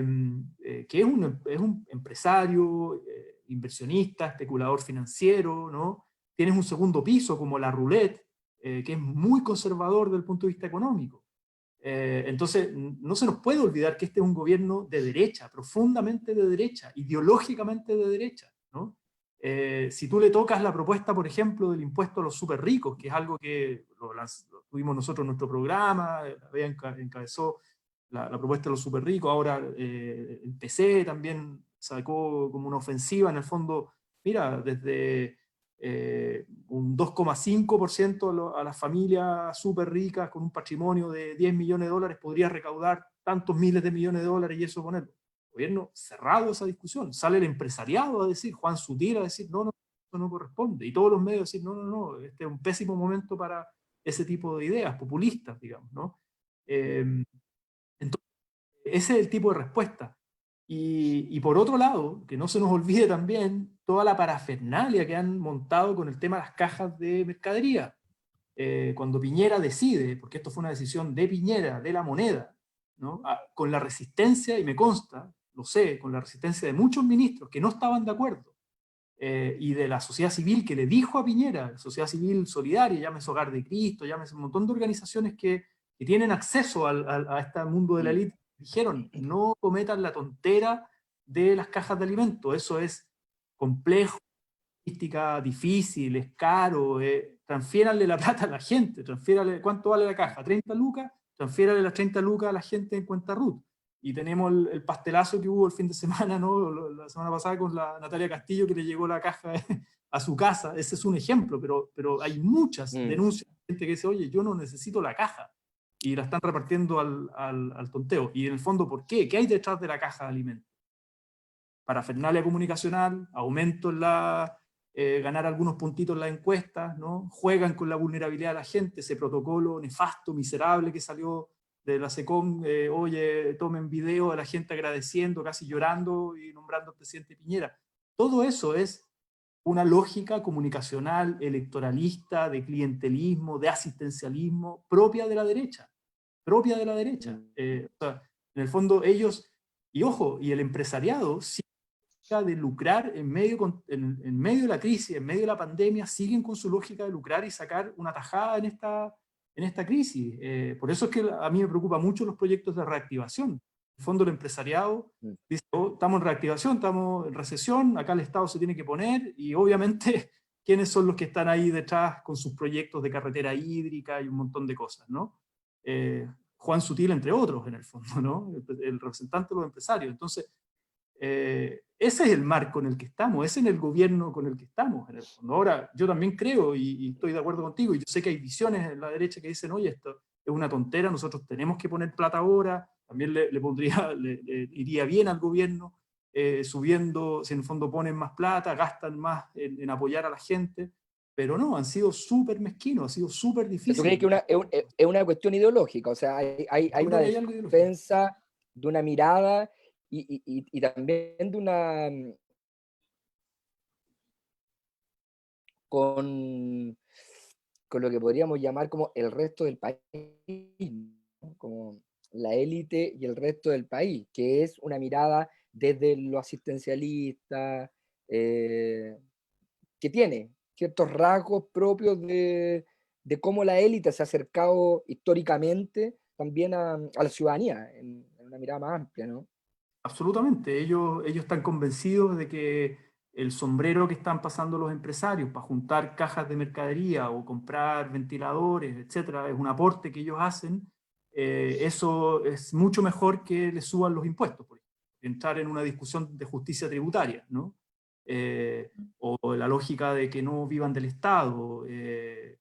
es un empresario, inversionista, especulador financiero, ¿no? Tienes un segundo piso como la roulette, que es muy conservador desde el punto de vista económico. Entonces, no se nos puede olvidar que este es un gobierno de derecha, profundamente de derecha, ideológicamente de derecha, ¿no? Si tú le tocas la propuesta, por ejemplo, del impuesto a los súper ricos, que es algo que lo tuvimos nosotros en nuestro programa, encabezó la propuesta de los súper ricos, ahora el PC también sacó como una ofensiva, en el fondo, mira, desde un 2,5% a las familias súper ricas con un patrimonio de 10 millones de dólares podría recaudar tantos miles de millones de dólares y eso ponerlo. El gobierno cerrado esa discusión. Sale el empresariado a decir, Juan Sutil a decir, no, no, eso no corresponde. Y todos los medios a decir, no, no, no, este es un pésimo momento para ese tipo de ideas populistas, digamos, ¿no? Entonces, ese es el tipo de respuesta. Y por otro lado, que no se nos olvide también toda la parafernalia que han montado con el tema de las cajas de mercadería. Cuando Piñera decide, porque esto fue una decisión de Piñera, de la moneda, ¿no? Con la resistencia, y me consta, lo sé, con la resistencia de muchos ministros que no estaban de acuerdo, y de la sociedad civil que le dijo a Piñera, sociedad civil solidaria, llámese Hogar de Cristo, llámese un montón de organizaciones que tienen acceso a este mundo de la élite, dijeron, no cometan la tontera de las cajas de alimentos, eso es complejo, difícil, es caro, transfiéranle la plata a la gente, transfiéranle, ¿cuánto vale la caja? ¿30 lucas? Transfiéranle las 30 lucas a la gente en cuenta RUT. Y tenemos el pastelazo que hubo el fin de semana, ¿no? La semana pasada con la Natalia Castillo, que le llegó la caja a su casa. Ese es un ejemplo, pero hay muchas denuncias de gente que dice, oye, yo no necesito la caja, y la están repartiendo al tonteo. Y en el fondo, ¿por qué? ¿Qué hay detrás de la caja de alimentos? Parafernalia comunicacional, aumento en ganar algunos puntitos en las encuestas, ¿no? Juegan con la vulnerabilidad de la gente, ese protocolo nefasto, miserable que salió de la SECOM, oye, tomen video de la gente agradeciendo, casi llorando y nombrando al presidente Piñera. Todo eso es una lógica comunicacional, electoralista, de clientelismo, de asistencialismo, propia de la derecha, propia de la derecha. O sea, en el fondo ellos, y ojo, y el empresariado, sí, de lucrar en medio de la crisis, en medio de la pandemia, siguen con su lógica de lucrar y sacar una tajada en esta crisis. Por eso es que a mí me preocupa mucho los proyectos de reactivación. En el fondo el empresariado dice, oh, estamos en reactivación, estamos en recesión, acá el Estado se tiene que poner, y obviamente quiénes son los que están ahí detrás con sus proyectos de carretera hídrica y un montón de cosas, ¿no? Juan Sutil, entre otros, en el fondo, ¿no? El representante de los empresarios. Entonces, ese es el marco en el que estamos, ese es el gobierno con el que estamos, en el fondo. Ahora, yo también creo, y estoy de acuerdo contigo, y yo sé que hay visiones en la derecha que dicen, oye, esto es una tontera, nosotros tenemos que poner plata ahora, también le iría bien al gobierno, subiendo, si en el fondo ponen más plata, gastan más en apoyar a la gente, pero no, han sido súper mezquinos, ha sido súper difícil. ¿Tú crees que es una cuestión ideológica? O sea, hay una defensa de una mirada y también de una... con lo que podríamos llamar como el resto del país, ¿no? Como la élite y el resto del país, que es una mirada desde lo asistencialista, que tiene ciertos rasgos propios de cómo la élite se ha acercado históricamente también a la ciudadanía, en una mirada más amplia, ¿no? Absolutamente, ellos están convencidos de que el sombrero que están pasando los empresarios para juntar cajas de mercadería o comprar ventiladores, etcétera, es un aporte que ellos hacen. Eso es mucho mejor que les suban los impuestos, por ejemplo, entrar en una discusión de justicia tributaria, ¿no? O la lógica de que no vivan del Estado, de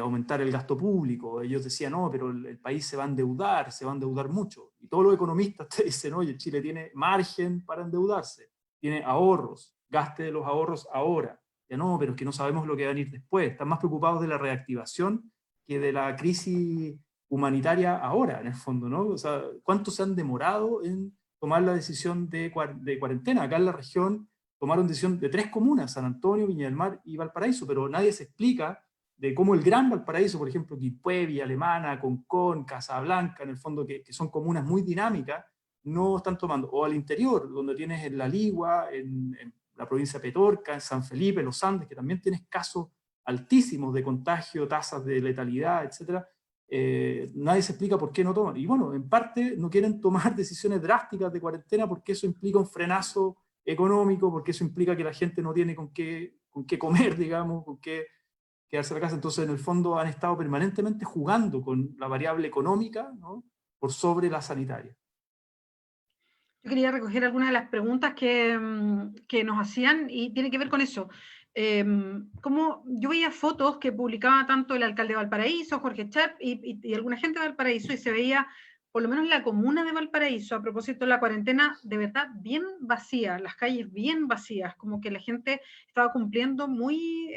aumentar el gasto público. Ellos decían, no, pero el país se va a endeudar mucho. Y todos los economistas te dicen, oye, Chile tiene margen para endeudarse, tiene ahorros, gaste de los ahorros ahora. Ya no, pero es que no sabemos lo que va a venir después. Están más preocupados de la reactivación que de la crisis humanitaria ahora, en el fondo, ¿no? O sea, ¿cuánto se han demorado en tomar la decisión de cuarentena? Acá en la región tomaron decisión de 3 comunas, San Antonio, Viña del Mar y Valparaíso, pero nadie se explica de cómo el Gran Valparaíso, por ejemplo, Quilpué, Villa Alemana, Concón, Casablanca, en el fondo, que son comunas muy dinámicas, no están tomando. O al interior, donde tienes en La Ligua, en la provincia de Petorca, en San Felipe, Los Andes, que también tienes casos altísimos de contagio, tasas de letalidad, etc., nadie se explica por qué no toman. Y bueno, en parte no quieren tomar decisiones drásticas de cuarentena porque eso implica un frenazo económico, porque eso implica que la gente no tiene con qué comer, digamos, con qué quedarse en la casa. Entonces, en el fondo, han estado permanentemente jugando con la variable económica, ¿no?, por sobre la sanitaria. Yo quería recoger algunas de las preguntas que nos hacían y tiene que ver con eso. Como yo veía fotos que publicaba tanto el alcalde de Valparaíso, Jorge Chap, y alguna gente de Valparaíso, y se veía por lo menos la comuna de Valparaíso, a propósito de la cuarentena, de verdad bien vacía, las calles bien vacías, como que la gente estaba cumpliendo muy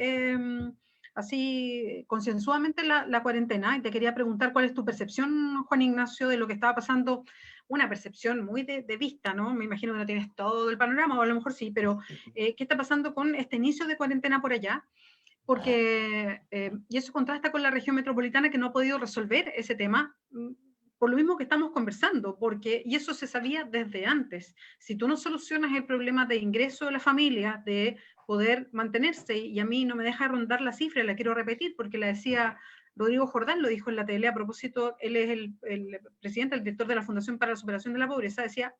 así concienzudamente la cuarentena. Y te quería preguntar cuál es tu percepción, Juan Ignacio, de lo que estaba pasando, una percepción muy de vista, ¿no? Me imagino que no tienes todo el panorama, o a lo mejor sí, pero ¿qué está pasando con este inicio de cuarentena por allá? Porque, y eso contrasta con la región metropolitana que no ha podido resolver ese tema, por lo mismo que estamos conversando, porque, y eso se sabía desde antes, si tú no solucionas el problema de ingreso de la familia, de poder mantenerse, y a mí no me deja rondar la cifra, la quiero repetir porque la decía Rodrigo Jordán, lo dijo en la tele a propósito, él es el presidente, el director de la Fundación para la Superación de la Pobreza, decía,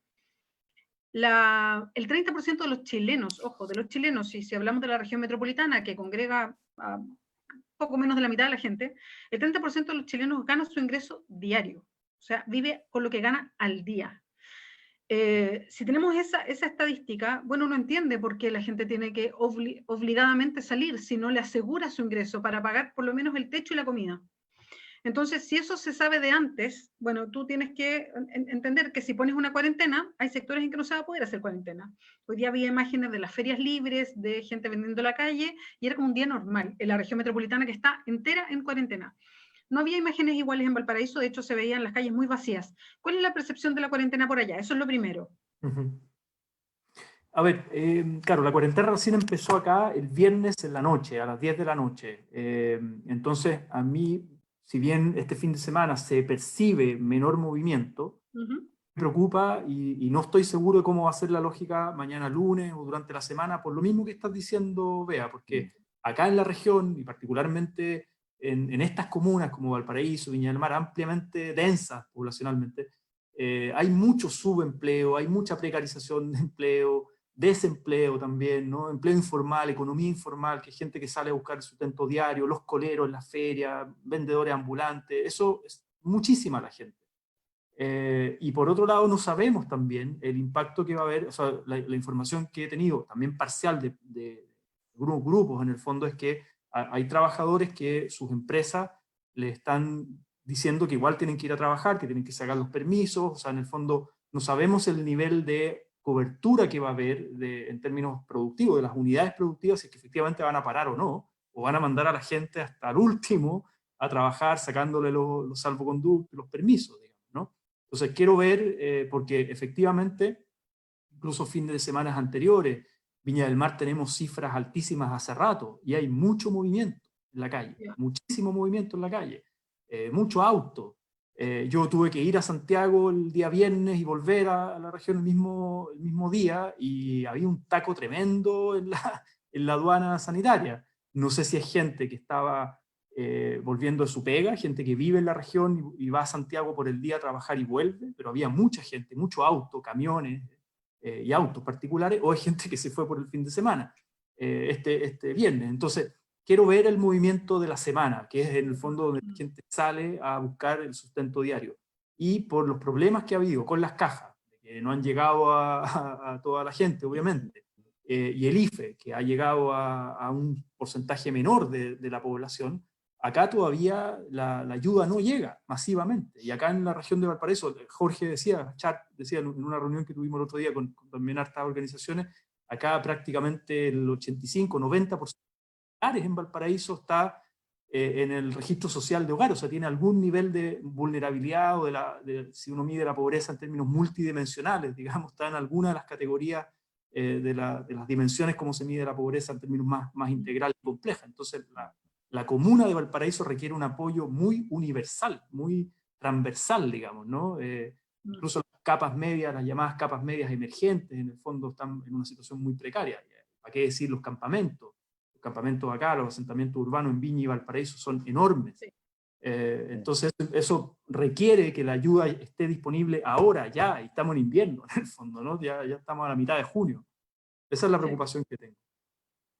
el 30% de los chilenos, ojo, de los chilenos, y si hablamos de la región metropolitana, que congrega a poco menos de la mitad de la gente, el 30% de los chilenos gana su ingreso diario, o sea, vive con lo que gana al día. Si tenemos esa estadística, bueno, uno entiende por qué la gente tiene que obligadamente salir si no le asegura su ingreso para pagar por lo menos el techo y la comida. Entonces, si eso se sabe de antes, bueno, tú tienes que entender que si pones una cuarentena, hay sectores en que no se va a poder hacer cuarentena. Hoy día había imágenes de las ferias libres, de gente vendiendo en la calle, y era como un día normal en la región metropolitana que está entera en cuarentena. No había imágenes iguales en Valparaíso, de hecho se veían las calles muy vacías. ¿Cuál es la percepción de la cuarentena por allá? Eso es lo primero. A ver, claro, la cuarentena recién empezó acá el viernes en la noche, a las 10 de la noche. Entonces, a mí, si bien este fin de semana se percibe menor movimiento, me preocupa y no estoy seguro de cómo va a ser la lógica mañana lunes o durante la semana, por lo mismo que estás diciendo, Bea, porque acá en la región, y particularmente en estas comunas como Valparaíso, Viña del Mar, ampliamente densas poblacionalmente, hay mucho subempleo, hay mucha precarización de empleo, desempleo también, ¿no? Empleo informal, economía informal, que es gente que sale a buscar el sustento diario, los coleros en las ferias, vendedores ambulantes, eso es muchísima la gente. Y por otro lado no sabemos también el impacto que va a haber, o sea, la información que he tenido, también parcial de grupos en el fondo, es que hay trabajadores que sus empresas le están diciendo que igual tienen que ir a trabajar, que tienen que sacar los permisos, o sea, en el fondo no sabemos el nivel de cobertura que va a haber en términos productivos, de las unidades productivas, si es que efectivamente van a parar o no, o van a mandar a la gente hasta el último a trabajar sacándole los salvoconductos, los permisos, digamos, ¿no? Entonces quiero ver, porque efectivamente, incluso fines de semanas anteriores, Viña del Mar tenemos cifras altísimas hace rato, y hay mucho movimiento en la calle, muchísimo movimiento en la calle, mucho auto. Yo tuve que ir a Santiago el día viernes y volver a la región el mismo día, y había un taco tremendo en la aduana sanitaria. No sé si es gente que estaba volviendo de su pega, gente que vive en la región y va a Santiago por el día a trabajar y vuelve, pero había mucha gente, mucho auto, camiones y autos particulares, o hay gente que se fue por el fin de semana, este viernes. Entonces, quiero ver el movimiento de la semana, que es en el fondo donde la gente sale a buscar el sustento diario. Y por los problemas que ha habido con las cajas, que no han llegado a toda la gente, obviamente, y el IFE, que ha llegado a un porcentaje menor de la población, acá todavía la ayuda no llega masivamente. Y acá en la región de Valparaíso, Jorge decía, Chat decía en una reunión que tuvimos el otro día con también hartas organizaciones, acá prácticamente el 85-90% en Valparaíso está en el registro social de hogar, o sea, tiene algún nivel de vulnerabilidad, o si uno mide la pobreza en términos multidimensionales, digamos, está en alguna de las categorías de las dimensiones como se mide la pobreza en términos más integral y compleja. Entonces, la comuna de Valparaíso requiere un apoyo muy universal, muy transversal, digamos, ¿no? Incluso las capas medias, las llamadas capas medias emergentes, en el fondo están en una situación muy precaria. ¿Para qué decir los campamentos? Los campamentos acá, los asentamientos urbanos en Viña y Valparaíso son enormes. Sí. Entonces eso requiere que la ayuda esté disponible ahora, ya, y estamos en invierno en el fondo, ¿no? Ya estamos a la mitad de junio. Esa es la preocupación que tengo.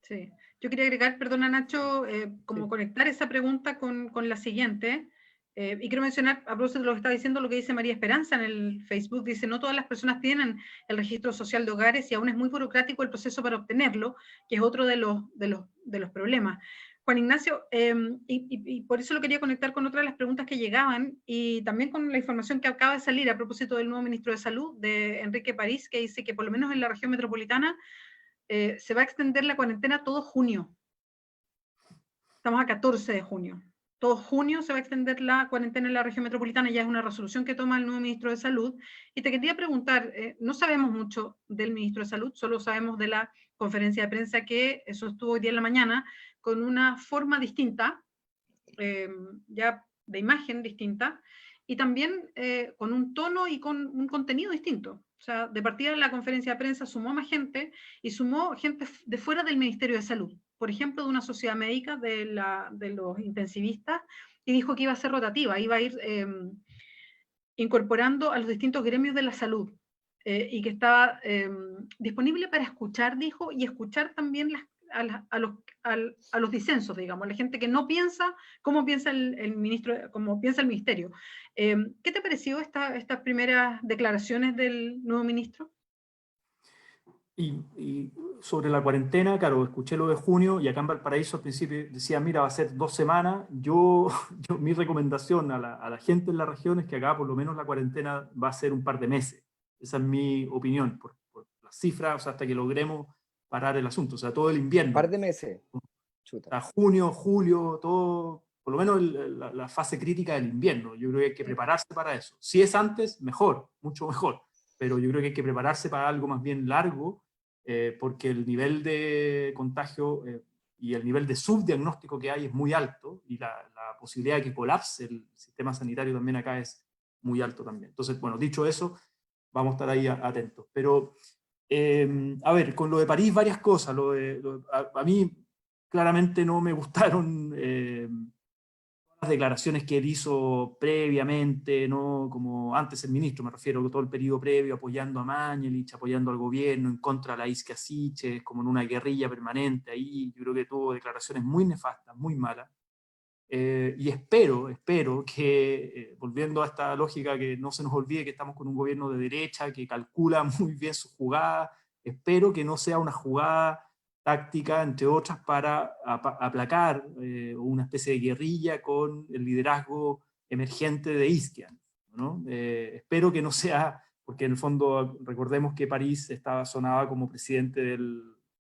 Sí, yo quería agregar, perdona Nacho, como conectar esa pregunta con la siguiente, y quiero mencionar, a propósito de lo que está diciendo, lo que dice María Esperanza en el Facebook, dice, no todas las personas tienen el registro social de hogares y aún es muy burocrático el proceso para obtenerlo, que es otro de los problemas. Juan Ignacio, y por eso lo quería conectar con otra de las preguntas que llegaban, y también con la información que acaba de salir a propósito del nuevo ministro de Salud, de Enrique París, que dice que por lo menos en la región metropolitana, se va a extender la cuarentena todo junio. Estamos a 14 de junio. Todo junio se va a extender la cuarentena en la región metropolitana, ya es una resolución que toma el nuevo ministro de Salud. Y te quería preguntar, no sabemos mucho del ministro de Salud, solo sabemos de la conferencia de prensa que sostuvo hoy día en la mañana, con una forma distinta, ya de imagen distinta, y también con un tono y con un contenido distinto. O sea, de partida de la conferencia de prensa sumó más gente, y sumó gente de fuera del Ministerio de Salud. Por ejemplo, de una sociedad médica, de los intensivistas, y dijo que iba a ser rotativa, iba a ir incorporando a los distintos gremios de la salud, y que estaba disponible para escuchar, dijo, y escuchar también a los disensos, digamos, la gente que no piensa como piensa el ministro, como piensa el ministerio. ¿Qué te pareció estas primeras declaraciones del nuevo ministro? Y sobre la cuarentena, claro, escuché lo de junio, y acá en Valparaíso al principio decía, mira, va a ser 2 semanas. Mi recomendación a la gente en la región es que acá por lo menos la cuarentena va a ser un par de meses. Esa es mi opinión, por las cifras, o sea, hasta que logremos parar el asunto, o sea, todo el invierno. Un par de meses. Chuta. A junio, julio, todo, por lo menos la fase crítica del invierno. Yo creo que hay que prepararse para eso. Si es antes, mejor, mucho mejor. Pero yo creo que hay que prepararse para algo más bien largo, porque el nivel de contagio y el nivel de subdiagnóstico que hay es muy alto, y la posibilidad de que colapse el sistema sanitario también acá es muy alto también. Entonces, bueno, dicho eso, vamos a estar ahí atentos. Pero, a ver, con lo de París, varias cosas. A mí claramente no me gustaron las declaraciones que él hizo previamente, ¿no? Como antes el ministro, me refiero, todo el periodo previo, apoyando a Mañalich, apoyando al gobierno, en contra de la Isquia Siches, como en una guerrilla permanente ahí. Yo creo que tuvo declaraciones muy nefastas, muy malas. Y espero que, volviendo a esta lógica, que no se nos olvide que estamos con un gobierno de derecha que calcula muy bien su jugada, espero que no sea una jugada táctica, entre otras, para aplacar una especie de guerrilla con el liderazgo emergente de Isquia, ¿no? Espero que no sea, porque en el fondo recordemos que París sonaba como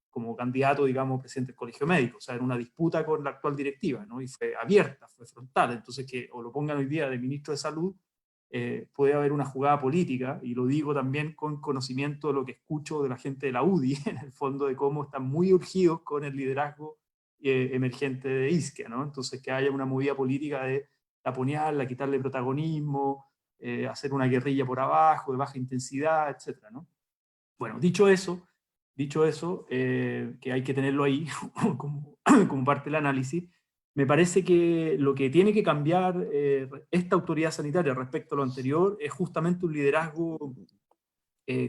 como candidato, digamos, presidente del Colegio Médico, o sea, en una disputa con la actual directiva, ¿no? Y fue abierta, fue frontal. Entonces, que o lo pongan hoy día de ministro de Salud, puede haber una jugada política, y lo digo también con conocimiento de lo que escucho de la gente de la UDI, en el fondo, de cómo están muy urgidos con el liderazgo emergente de Isquia, ¿no? Entonces, que haya una movida política de taponearla, quitarle protagonismo, hacer una guerrilla por abajo, de baja intensidad, etcétera, ¿no? Bueno, dicho eso, que hay que tenerlo ahí como parte del análisis, me parece que lo que tiene que cambiar esta autoridad sanitaria respecto a lo anterior es justamente un liderazgo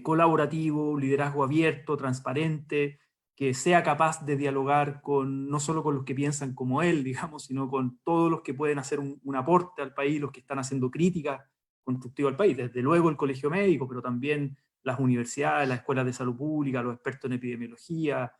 colaborativo, un liderazgo abierto, transparente, que sea capaz de dialogar no solo con los que piensan como él, digamos, sino con todos los que pueden hacer un aporte al país, los que están haciendo crítica constructiva al país. Desde luego el Colegio Médico, pero también las universidades, las escuelas de salud pública, los expertos en epidemiología,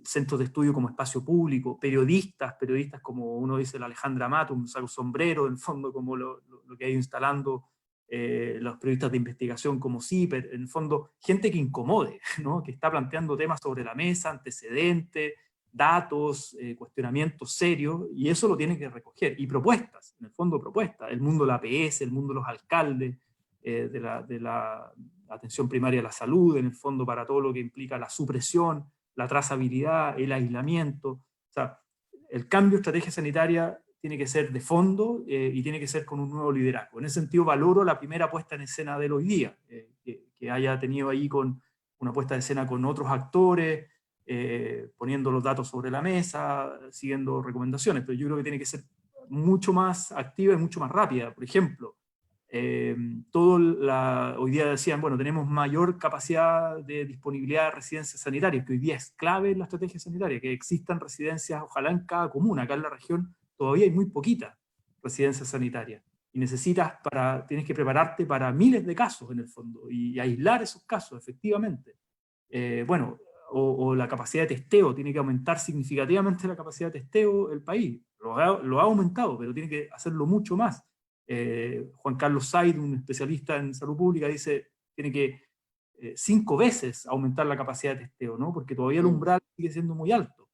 centros de estudio como espacio público, periodistas como uno dice, la Alejandra Matum, un sombrero, en el fondo, como lo que ha ido instalando los periodistas de investigación como CIPER, en el fondo, gente que incomode, ¿no? Que está planteando temas sobre la mesa, antecedentes, datos, cuestionamientos serios, y eso lo tiene que recoger, y propuestas, en el fondo propuestas, el mundo de la APS, el mundo de los alcaldes, de la atención primaria a la salud, en el fondo para todo lo que implica la supresión, la trazabilidad, el aislamiento. O sea, el cambio de estrategia sanitaria tiene que ser de fondo y tiene que ser con un nuevo liderazgo. En ese sentido valoro la primera puesta en escena de él hoy día, que haya tenido ahí con una puesta en escena con otros actores, poniendo los datos sobre la mesa, siguiendo recomendaciones, pero yo creo que tiene que ser mucho más activa y mucho más rápida. Por ejemplo, hoy día decían, bueno, tenemos mayor capacidad de disponibilidad de residencias sanitarias, que hoy día es clave en la estrategia sanitaria, que existan residencias, ojalá en cada comuna. Acá en la región todavía hay muy poquitas residencias sanitarias, y tienes que prepararte para miles de casos en el fondo, y aislar esos casos, efectivamente. Bueno, o la capacidad de testeo, tiene que aumentar significativamente la capacidad de testeo el país. Lo ha aumentado, pero tiene que hacerlo mucho más. Juan Carlos Said, un especialista en salud pública, dice tiene que 5 veces aumentar la capacidad de testeo, ¿no? Porque todavía el umbral sigue siendo muy alto.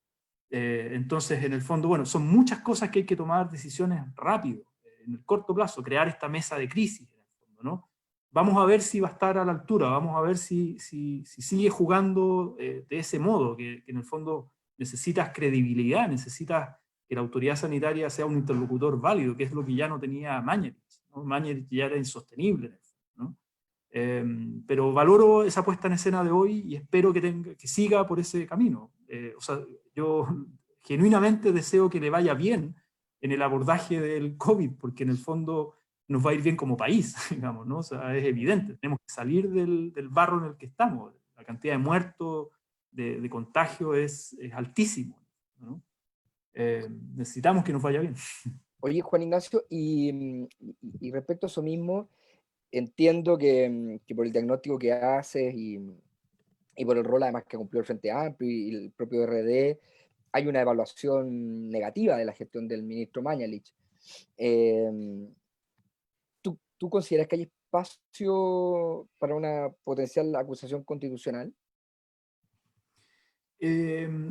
Entonces, en el fondo, bueno, son muchas cosas que hay que tomar decisiones rápido, en el corto plazo, crear esta mesa de crisis, en el fondo, ¿no? Vamos a ver si va a estar a la altura, vamos a ver si sigue jugando de ese modo, que en el fondo necesitas credibilidad, necesitas que la autoridad sanitaria sea un interlocutor válido, que es lo que ya no tenía Mañalich, ¿no? Mañalich ya era insostenible, ¿no? Pero valoro esa puesta en escena de hoy y espero que siga por ese camino. O sea, yo genuinamente deseo que le vaya bien en el abordaje del COVID, porque en el fondo nos va a ir bien como país, digamos, ¿no? O sea, es evidente, tenemos que salir del barro en el que estamos. La cantidad de muertos, de contagio es altísimo, ¿no? Necesitamos que nos vaya bien. Oye, Juan Ignacio, y respecto a eso mismo, entiendo que por el diagnóstico que haces y por el rol además que cumplió el Frente Amplio y el propio RD, hay una evaluación negativa de la gestión del ministro Mañalich. ¿Tú consideras que hay espacio para una potencial acusación constitucional?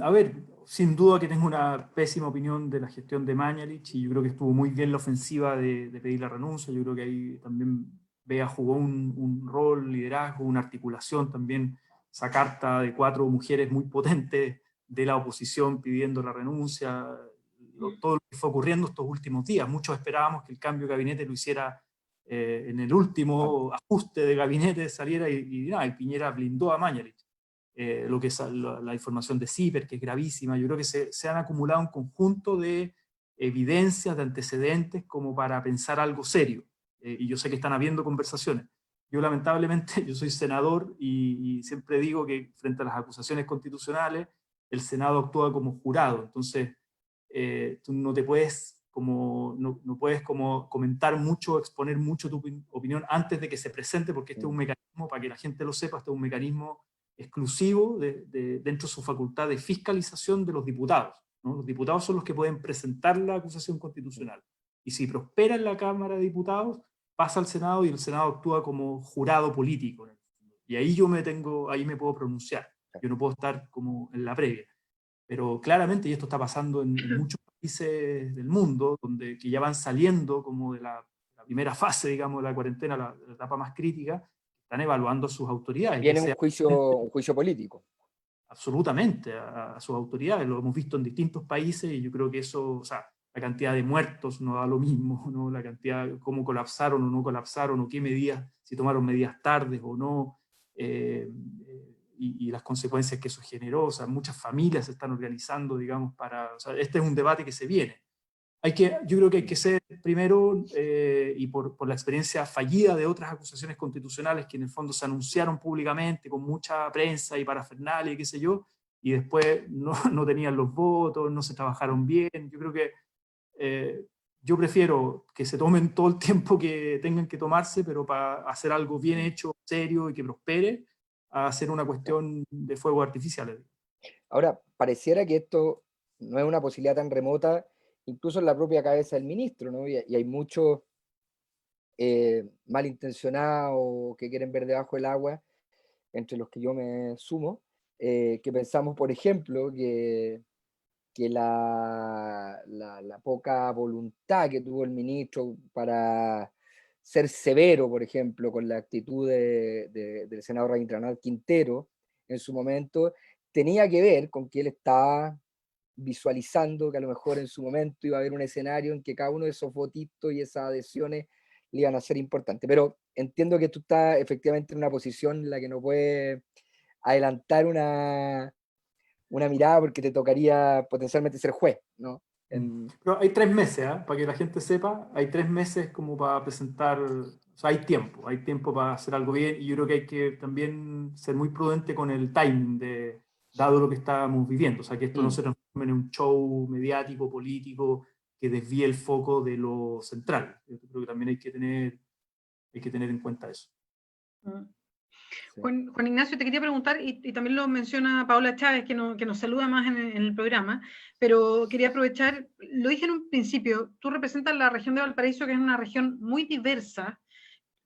A ver, sin duda que tengo una pésima opinión de la gestión de Mañalich, y yo creo que estuvo muy bien la ofensiva de pedir la renuncia. Yo creo que ahí también Bea jugó un rol, liderazgo, una articulación también, esa carta de 4 mujeres muy potentes de la oposición pidiendo la renuncia, todo lo que fue ocurriendo estos últimos días. Muchos esperábamos que el cambio de gabinete lo hiciera en el último ajuste de gabinete, saliera y Piñera blindó a Mañalich. Lo que es la información de CIPER, que es gravísima. Yo creo que se han acumulado un conjunto de evidencias, de antecedentes, como para pensar algo serio. Y yo sé que están habiendo conversaciones. Yo lamentablemente, yo soy senador y siempre digo que frente a las acusaciones constitucionales, el Senado actúa como jurado. Entonces, tú no te puedes no puedes como comentar mucho, exponer mucho tu opinión antes de que se presente, porque este es un mecanismo, para que la gente lo sepa, este es un mecanismo exclusivo dentro de su facultad de fiscalización de los diputados, ¿no? Los diputados son los que pueden presentar la acusación constitucional. Y si prospera en la Cámara de Diputados, pasa al Senado y el Senado actúa como jurado político. Y ahí ahí me puedo pronunciar. Yo no puedo estar como en la previa. Pero claramente, y esto está pasando en muchos países del mundo, que ya van saliendo como de la primera fase, digamos, de la cuarentena, la etapa más crítica, están evaluando a sus autoridades. Viene un juicio político. Absolutamente, a sus autoridades. Lo hemos visto en distintos países y yo creo que eso, o sea, la cantidad de muertos no da lo mismo, ¿no? La cantidad, cómo colapsaron o no colapsaron, o qué medidas, si tomaron medidas tardes o no, y las consecuencias que eso generó. O sea, muchas familias se están organizando, digamos, o sea, este es un debate que se viene. Yo creo que hay que ser primero, y por la experiencia fallida de otras acusaciones constitucionales que en el fondo se anunciaron públicamente con mucha prensa y parafernalia y qué sé yo, y después no tenían los votos, no se trabajaron bien. Yo creo que yo prefiero que se tomen todo el tiempo que tengan que tomarse, pero para hacer algo bien hecho, serio y que prospere, a hacer una cuestión de fuegos artificiales. Ahora, pareciera que esto no es una posibilidad tan remota, incluso en la propia cabeza del ministro, ¿no? Y hay muchos malintencionados que quieren ver debajo del agua, entre los que yo me sumo, que pensamos, por ejemplo, que la poca voluntad que tuvo el ministro para ser severo, por ejemplo, con la actitud del senador Rabindranath Quintero en su momento, tenía que ver con que él estaba visualizando que a lo mejor en su momento iba a haber un escenario en que cada uno de esos votitos y esas adhesiones le iban a ser importantes. Pero entiendo que tú estás efectivamente en una posición en la que no puedes adelantar una mirada porque te tocaría potencialmente ser juez, ¿no? Pero hay 3 meses, ¿eh? Para que la gente sepa, hay 3 meses como para presentar, o sea, hay tiempo para hacer algo bien, y yo creo que hay que también ser muy prudente con el timing, dado lo que estamos viviendo, o sea, que esto no se transforme en un show mediático, político, que desvíe el foco de lo central. Yo creo que también hay que tener en cuenta eso. Sí. Juan Ignacio, te quería preguntar, y también lo menciona Paola Chávez, que nos saluda más en el programa, pero quería aprovechar, lo dije en un principio, tú representas la región de Valparaíso, que es una región muy diversa,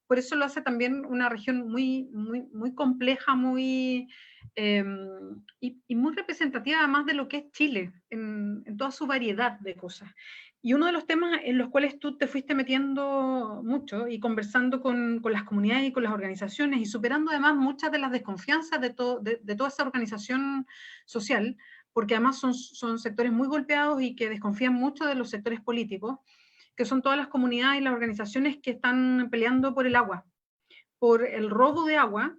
por eso lo hace también una región muy, muy, muy compleja, muy, y muy representativa además de lo que es Chile, en toda su variedad de cosas. Y uno de los temas en los cuales tú te fuiste metiendo mucho y conversando con las comunidades y con las organizaciones y superando además muchas de las desconfianzas de toda esa organización social, porque además son sectores muy golpeados y que desconfían mucho de los sectores políticos, que son todas las comunidades y las organizaciones que están peleando por el agua, por el robo de agua,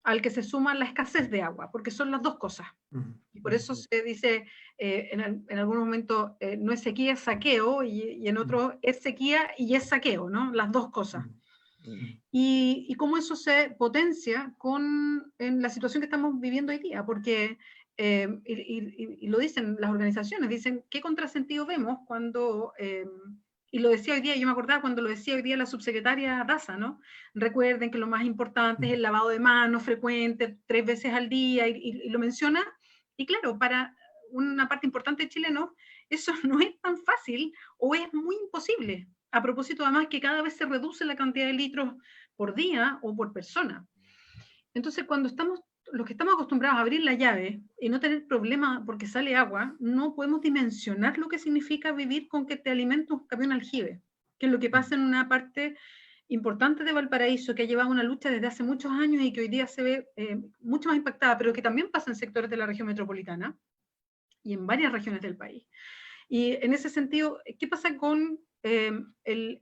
al que se suma la escasez de agua, porque son las dos cosas. Y por eso se dice en algún momento no es sequía, es saqueo, y en otro es sequía y es saqueo, ¿no? Las dos cosas. Y cómo eso se potencia en la situación que estamos viviendo hoy día, porque, y lo dicen las organizaciones, dicen, ¿qué contrasentido vemos cuando... y lo decía hoy día, yo me acordaba cuando lo decía hoy día la subsecretaria Daza, ¿no? Recuerden que lo más importante es el lavado de manos frecuente, 3 veces al día, y lo menciona. Y claro, para una parte importante de chilenos, eso no es tan fácil o es muy imposible. A propósito, además, que cada vez se reduce la cantidad de litros por día o por persona. Entonces, cuando los que estamos acostumbrados a abrir la llave y no tener problema porque sale agua, no podemos dimensionar lo que significa vivir con que te alimenta un camión aljibe, que es lo que pasa en una parte importante de Valparaíso, que ha llevado una lucha desde hace muchos años y que hoy día se ve mucho más impactada, pero que también pasa en sectores de la región metropolitana y en varias regiones del país. Y en ese sentido, ¿qué pasa con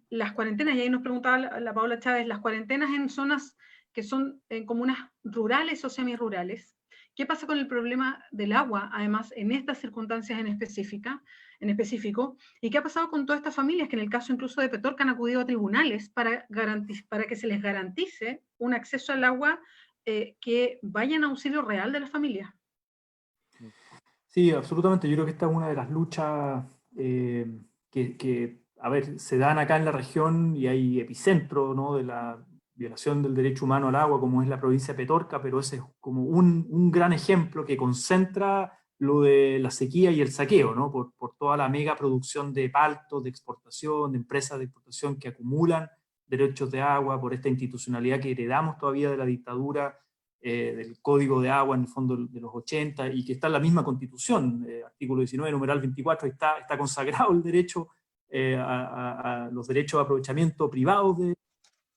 las cuarentenas? Y ahí nos preguntaba la Paola Chávez, las cuarentenas en zonas que son en comunas rurales o semirurales. ¿Qué pasa con el problema del agua, además, en estas circunstancias en específico? ¿Y qué ha pasado con todas estas familias que en el caso incluso de Petorca han acudido a tribunales para que se les garantice un acceso al agua que vaya en auxilio real de las familias? Sí, absolutamente. Yo creo que esta es una de las luchas a ver, se dan acá en la región y hay epicentro, ¿no?, de la violación del derecho humano al agua, como es la provincia de Petorca, pero ese es como un gran ejemplo que concentra lo de la sequía y el saqueo, ¿no?, por toda la mega producción de paltos, de exportación, de empresas de exportación que acumulan derechos de agua, por esta institucionalidad que heredamos todavía de la dictadura, del Código de Agua, en el fondo de los 80, y que está en la misma Constitución, artículo 19, numeral 24, está consagrado el derecho a los derechos de aprovechamiento privados,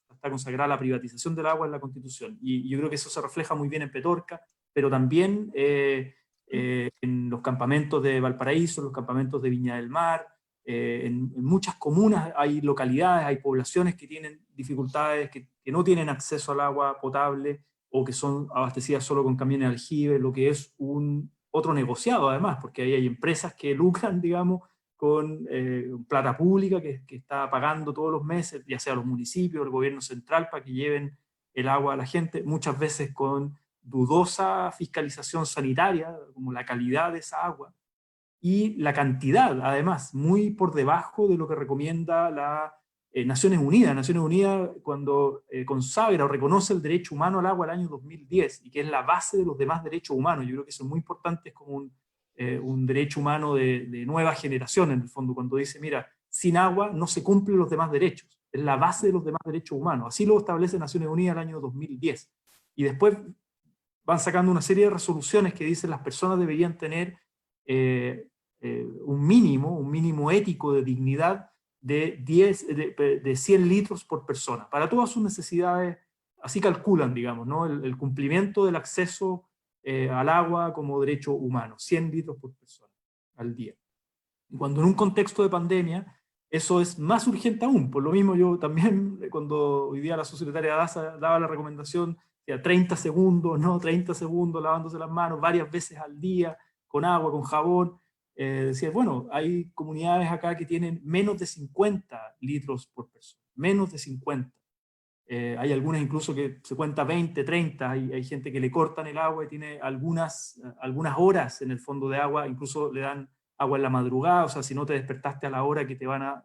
está consagrada la privatización del agua en la Constitución. Y yo creo que eso se refleja muy bien en Petorca, pero también en los campamentos de Valparaíso, en los campamentos de Viña del Mar, en muchas comunas hay localidades, hay poblaciones que tienen dificultades, que no tienen acceso al agua potable, o que son abastecidas solo con camiones aljibe, lo que es otro negociado además, porque ahí hay empresas que lucran, digamos, con plata pública que está pagando todos los meses, ya sea los municipios, el gobierno central, para que lleven el agua a la gente, muchas veces con dudosa fiscalización sanitaria, como la calidad de esa agua, y la cantidad, además, muy por debajo de lo que recomienda la Naciones Unidas. Naciones Unidas, cuando consagra o reconoce el derecho humano al agua el año 2010, y que es la base de los demás derechos humanos, yo creo que eso es muy importante, es como un derecho humano de nueva generación, en el fondo, cuando dice, mira, sin agua no se cumplen los demás derechos, es la base de los demás derechos humanos. Así lo establece Naciones Unidas el año 2010. Y después van sacando una serie de resoluciones que dicen las personas deberían tener un mínimo ético de dignidad de 100 litros por persona, para todas sus necesidades. Así calculan, digamos, ¿no?, el cumplimiento del acceso al agua como derecho humano, 100 litros por persona al día. Y cuando en un contexto de pandemia, eso es más urgente aún. Por lo mismo, yo también, cuando hoy día la subsecretaria Daza daba la recomendación de 30 segundos, ¿no?, 30 segundos lavándose las manos varias veces al día, con agua, con jabón. Decía, bueno, hay comunidades acá que tienen menos de 50 litros por persona, menos de 50. Hay algunas incluso que se cuenta 20, 30, hay gente que le cortan el agua y tiene algunas horas en el fondo de agua, incluso le dan agua en la madrugada, o sea, si no te despertaste a la hora que te van a...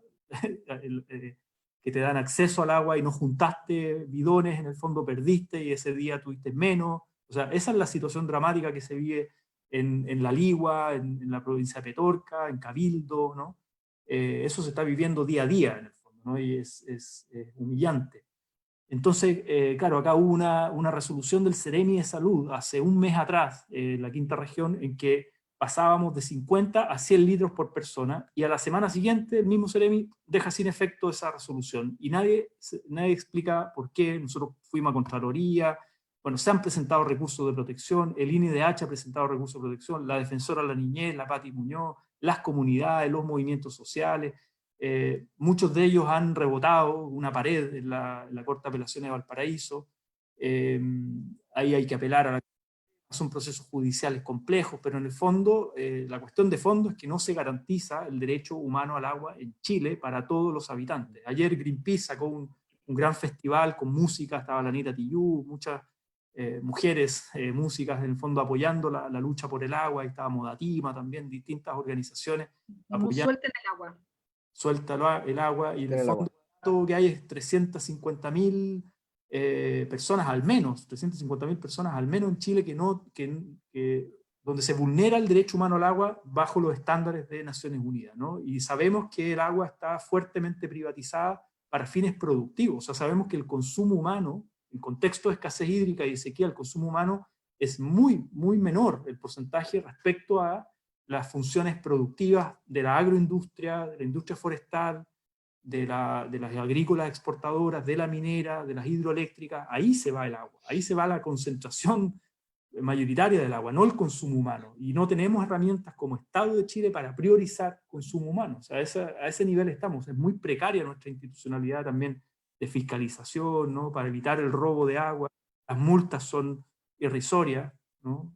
que te dan acceso al agua y no juntaste bidones, en el fondo perdiste y ese día tuviste menos. O sea, esa es la situación dramática que se vive en La Ligua, en la provincia de Petorca, en Cabildo, ¿no? Eso se está viviendo día a día, en el fondo, ¿no? Y es humillante. Entonces, claro, acá hubo una resolución del Ceremi de Salud hace un mes atrás, en la quinta región, en que pasábamos de 50 a 100 litros por persona, y a la semana siguiente el mismo Ceremi deja sin efecto esa resolución. Y nadie explica por qué. Nosotros fuimos a Contraloría, bueno, se han presentado recursos de protección, el INDH ha presentado recursos de protección, la Defensora de la Niñez, la Pati Muñoz, las comunidades, los movimientos sociales. Muchos de ellos han rebotado una pared en la Corte de Apelaciones de Valparaíso. Ahí hay que apelar a son procesos judiciales complejos, pero en el fondo, la cuestión de fondo es que no se garantiza el derecho humano al agua en Chile para todos los habitantes. Ayer Greenpeace sacó un gran festival con música, estaba la Anita Tijoux, muchas mujeres músicas en el fondo apoyando la lucha por el agua, y estaba Modatima también, distintas organizaciones apoyando. Suelten el agua. Suelta el agua, y en el fondo todo que hay es 350.000 personas al menos, 350.000 personas al menos en Chile donde se vulnera el derecho humano al agua bajo los estándares de Naciones Unidas, ¿no? Y sabemos que el agua está fuertemente privatizada para fines productivos. O sea, sabemos que el consumo humano, en contexto de escasez hídrica y de sequía, el consumo humano es muy, muy menor el porcentaje respecto a las funciones productivas de la agroindustria, de la industria forestal, de las agrícolas exportadoras, de la minera, de las hidroeléctricas. Ahí se va el agua, ahí se va la concentración mayoritaria del agua, no el consumo humano. Y no tenemos herramientas como Estado de Chile para priorizar consumo humano. O sea, a ese nivel estamos. Es muy precaria nuestra institucionalidad también de fiscalización, ¿no? Para evitar el robo de agua. Las multas son irrisorias, ¿no?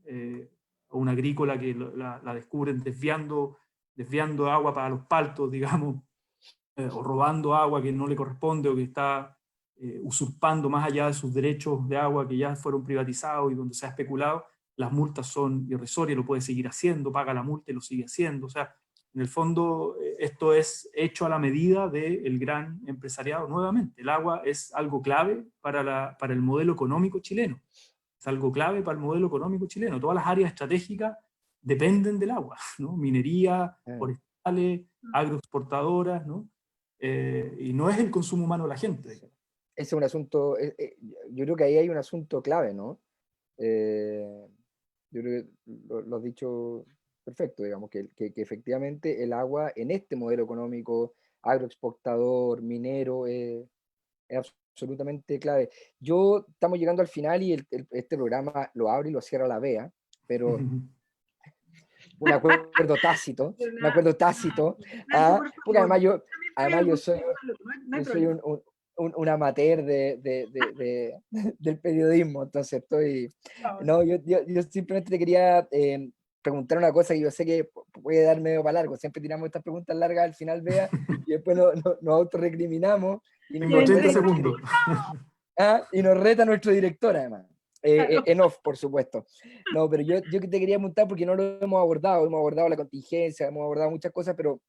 O una agrícola que la descubren desviando agua para los paltos, digamos, o robando agua que no le corresponde, o que está usurpando más allá de sus derechos de agua que ya fueron privatizados y donde se ha especulado. Las multas son irrisorias, lo puede seguir haciendo, paga la multa y lo sigue haciendo. O sea, en el fondo esto es hecho a la medida del gran empresariado. Nuevamente, el agua es algo clave para el modelo económico chileno. Es algo clave para el modelo económico chileno. Todas las áreas estratégicas dependen del agua, ¿no? Minería, forestales, agroexportadoras, ¿no? Y no es el consumo humano de la gente. Ese es un asunto, yo creo que ahí hay un asunto clave, ¿no? Yo creo que lo has dicho perfecto, digamos, que efectivamente el agua en este modelo económico agroexportador, minero, es absolutamente clave. Estamos llegando al final y este programa lo abre y lo cierra la Bea, pero un acuerdo tácito, porque además yo soy un amateur del periodismo, entonces no, yo simplemente te quería preguntar una cosa que yo sé que puede dar medio para largo, siempre tiramos estas preguntas largas al final, Bea, y después nos autorrecriminamos y nos reta nuestro director además. En off, por supuesto. No, pero yo te quería preguntar porque no lo hemos abordado la contingencia, hemos abordado muchas cosas, pero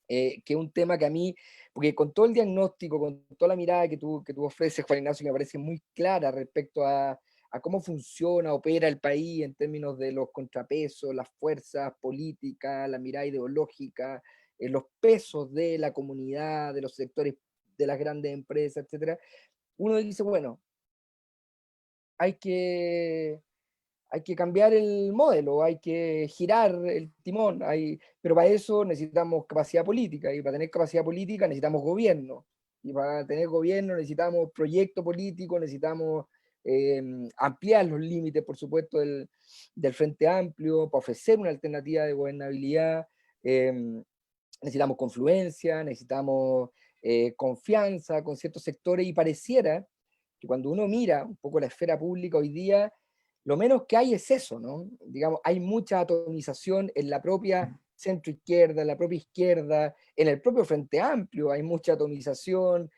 que es un tema que a mí, porque con todo el diagnóstico, con toda la mirada que tú ofreces, Juan Ignacio, que me parece muy clara respecto a cómo funciona, opera el país en términos de los contrapesos, las fuerzas políticas, la mirada ideológica, los pesos de la comunidad, de los sectores de las grandes empresas, etc. Uno dice, bueno, hay que cambiar el modelo, hay que girar el timón, pero para eso necesitamos capacidad política, y para tener capacidad política necesitamos gobierno, y para tener gobierno necesitamos proyecto político, necesitamos ampliar los límites, por supuesto, del Frente Amplio, para ofrecer una alternativa de gobernabilidad, necesitamos confluencia, necesitamos confianza con ciertos sectores, y pareciera que cuando uno mira un poco la esfera pública hoy día, lo menos que hay es eso, ¿no? Digamos, hay mucha atomización en la propia centro-izquierda, en la propia izquierda, en el propio Frente Amplio hay mucha atomización,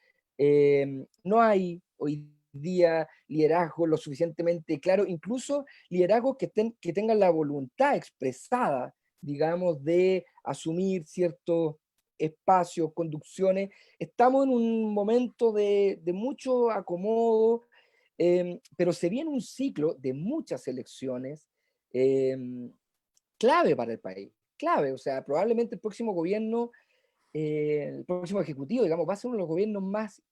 no hay hoy día liderazgo lo suficientemente claro, incluso liderazgos que tengan la voluntad expresada, digamos, de asumir ciertos espacios, conducciones. Estamos en un momento de mucho acomodo, pero se viene un ciclo de muchas elecciones clave para el país, clave, o sea, probablemente el próximo gobierno, el próximo ejecutivo, digamos, va a ser uno de los gobiernos más